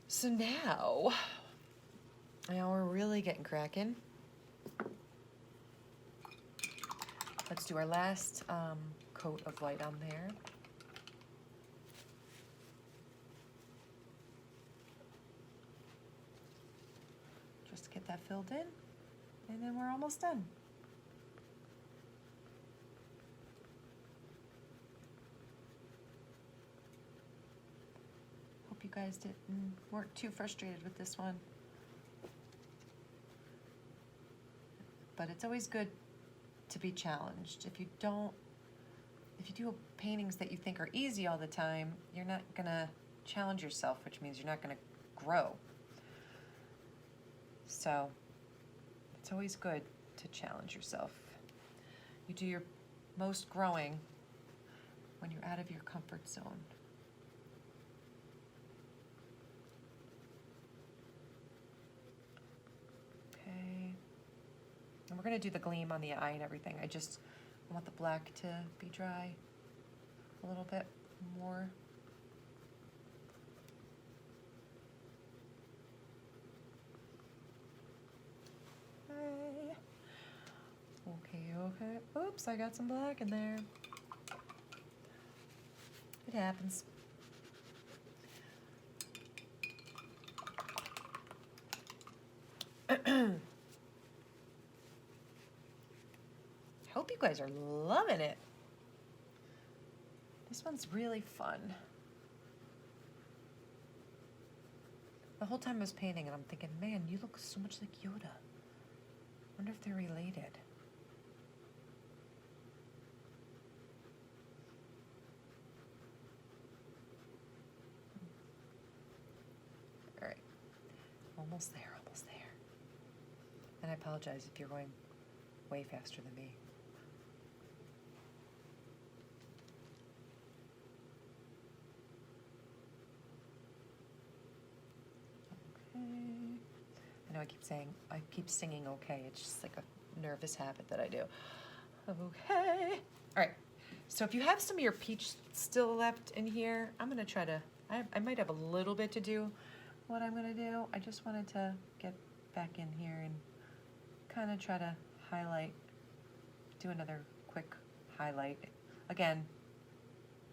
so now we're really getting cracking. Let's do our last coat of white on there. Just get that filled in, and then we're almost done. You guys weren't too frustrated with this one, but it's always good to be challenged. If you do paintings that you think are easy all the time, you're not gonna challenge yourself, which means you're not gonna grow. So it's always good to challenge yourself. You do your most growing when you're out of your comfort zone. And we're going to do the gleam on the eye and everything. I want the black to be dry a little bit more. Okay. Oops, I got some black in there. It happens. Hope you guys are loving it. This one's really fun. The whole time I was painting and I'm thinking, man, you look so much like Yoda. Wonder if they're related. All right, almost there. And I apologize if you're going way faster than me. I know I keep singing okay. It's just like a nervous habit that I do. Okay. All right. So if you have some of your peach still left in here, I'm going to try to, I might have a little bit to do what I'm going to do. I just wanted to get back in here and kind of try to highlight, do another quick highlight. Again,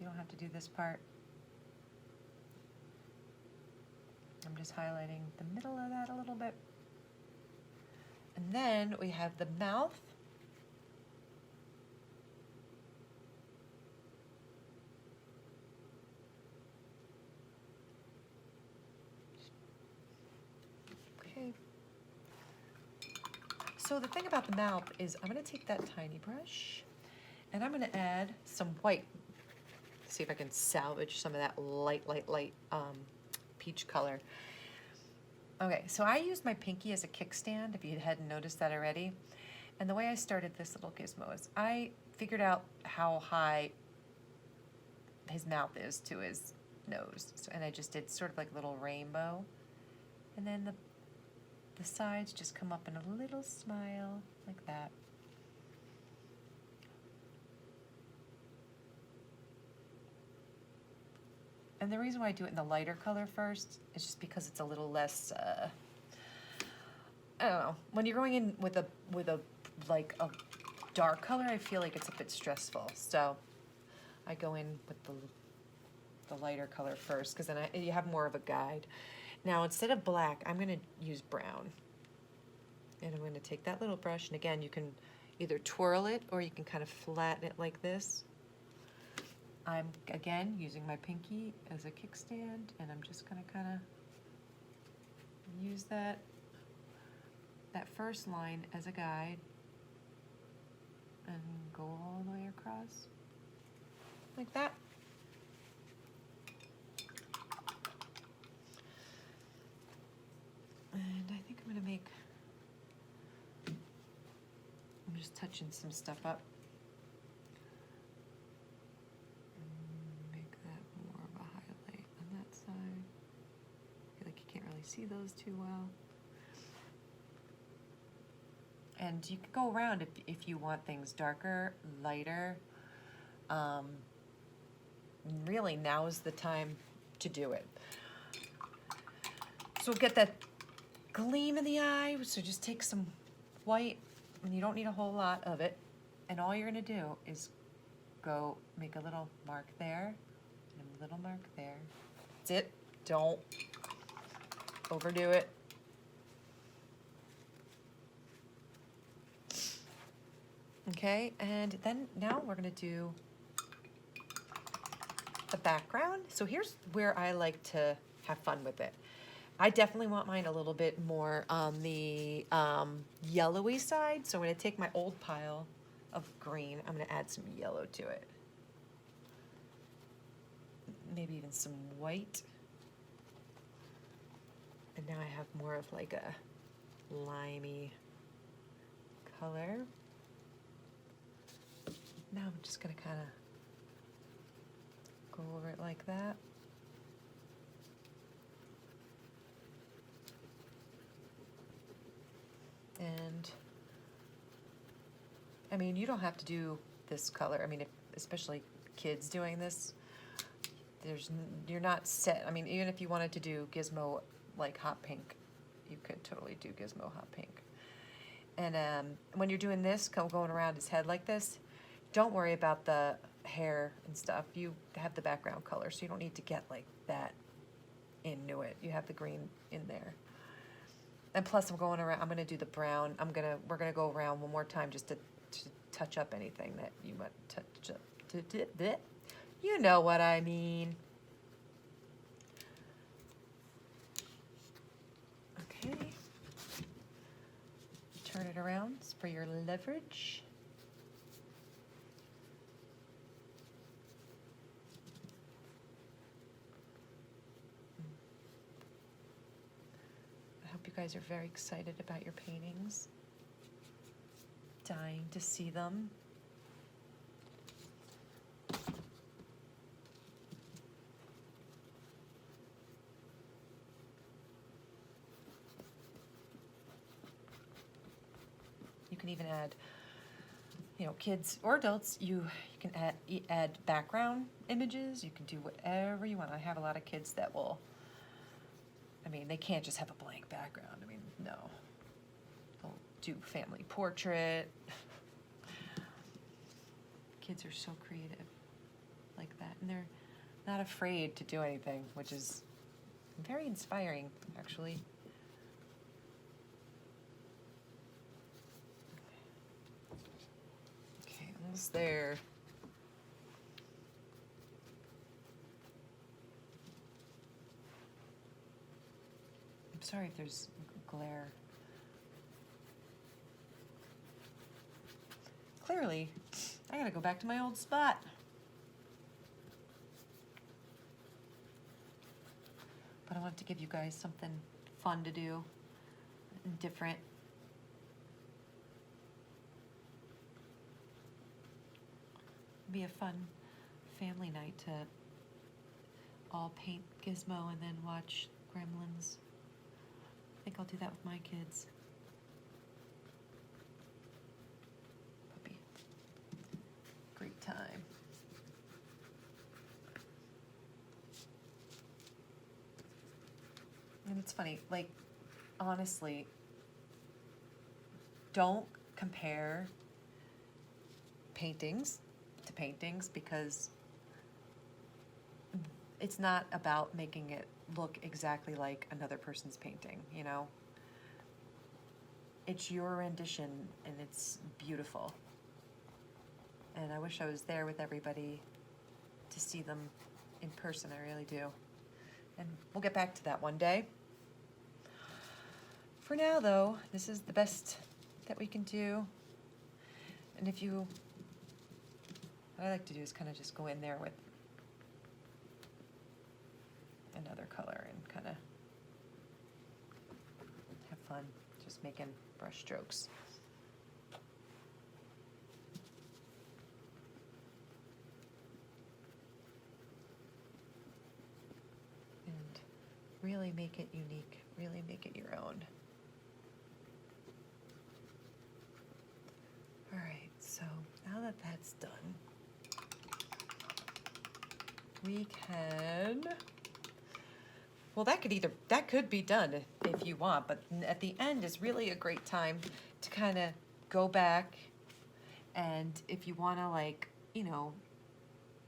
you don't have to do this part. I'm just highlighting the middle of that a little bit. And then we have the mouth. Okay. So the thing about the mouth is I'm going to take that tiny brush and I'm going to add some white. See if I can salvage some of that light peach color. Okay, so I used my pinky as a kickstand, if you hadn't noticed that already. And the way I started this little gizmo is I figured out how high his mouth is to his nose. So, and I just did sort of like a little rainbow. And then the sides just come up in a little smile like that. And the reason why I do it in the lighter color first is just because it's a little less, I don't know. When you're going in with a like a dark color, I feel like it's a bit stressful. So I go in with the lighter color first, because then you have more of a guide. Now instead of black, I'm gonna use brown. And I'm gonna take that little brush, and again, you can either twirl it or you can kind of flatten it like this. I'm, again, using my pinky as a kickstand, and I'm just gonna kind of use that first line as a guide and go all the way across like that. And I think I'm gonna make, I'm just touching some stuff up. Make that more of a highlight on that side. I feel like you can't really see those too well. And you can go around if you want things darker, lighter. Really, now is the time to do it. So get that gleam in the eye. So just take some white, and you don't need a whole lot of it. And all you're gonna do is go make a little mark there, and a little mark there. That's it. Don't overdo it. Okay, and then now we're gonna do the background. So here's where I like to have fun with it. I definitely want mine a little bit more on the yellowy side. So I'm gonna take my old pile of green, I'm gonna add some yellow to it. Maybe even some white. And now I have more of like a limey color. Now I'm just gonna kind of go over it like that. And I mean, you don't have to do this color. I mean, especially kids doing this, you're not set. I mean, even if you wanted to do Gizmo like hot pink, you could totally do Gizmo hot pink. And when you're doing this, going around his head like this, don't worry about the hair and stuff. You have the background color, so you don't need to get like that into it. You have the green in there. And plus, I'm going around. I'm gonna do the brown. We're gonna go around one more time just to touch up anything that you might touch up. You know what I mean. Okay. Turn it around for your leverage. You guys are very excited about your paintings. Dying to see them. You can even add, you know, kids or adults, you can add background images. You can do whatever you want. I have a lot of kids that will, I mean, they can't just have a blank background. I mean, no. They'll do family portrait. Kids are so creative like that. And they're not afraid to do anything, which is very inspiring, actually. Okay, almost there. Sorry if there's glare. Clearly, I gotta go back to my old spot. But I wanted to give you guys something fun to do and different. It'd be a fun family night to all paint Gizmo and then watch Gremlins. I think I'll do that with my kids. Puppy. Great time. And it's funny, like, honestly, don't compare paintings to paintings, because it's not about making it look exactly like another person's painting, you know? It's your rendition, and it's beautiful. And I wish I was there with everybody to see them in person, I really do. And we'll get back to that one day. For now, though, this is the best that we can do. And if you, what I like to do is kind of just go in there with another color and kind of have fun just making brush strokes. And really make it unique, really make it your own. All right, so now that that's done, we can, well, that could be done if you want, but at the end is really a great time to kind of go back, and if you want to, like, you know,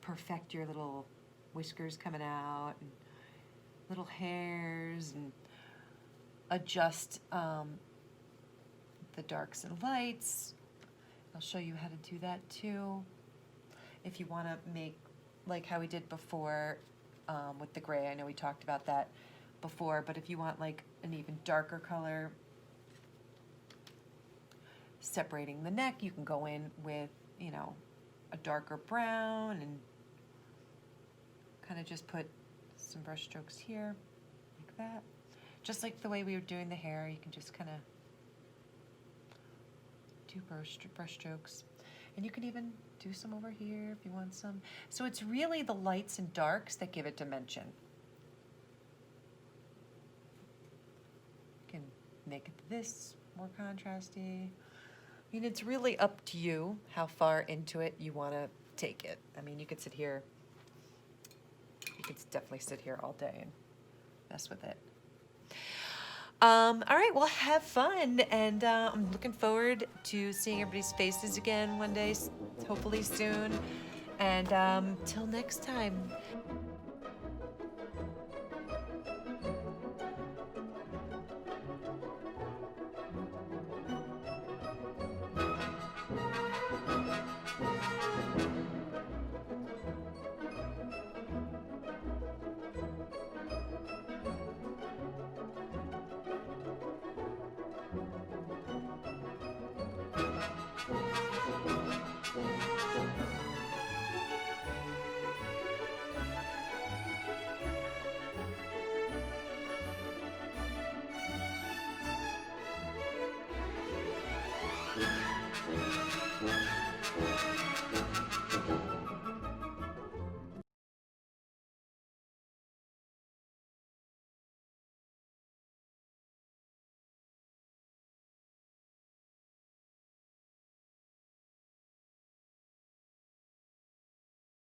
perfect your little whiskers coming out and little hairs, and adjust the darks and lights. I'll show you how to do that too. If you want to make, like how we did before with the gray, I know we talked about that before, but if you want like an even darker color, separating the neck, you can go in with, you know, a darker brown and kind of just put some brush strokes here, like that. Just like the way we were doing the hair, you can just kind of do brush strokes. And you can even do some over here if you want some. So it's really the lights and darks that give it dimension. You can make this more contrasty. I mean, it's really up to you how far into it you want to take it. I mean, you could sit here, you could definitely sit here all day and mess with it. All right, well, have fun, and I'm looking forward to seeing everybody's faces again one day, hopefully soon, and till next time.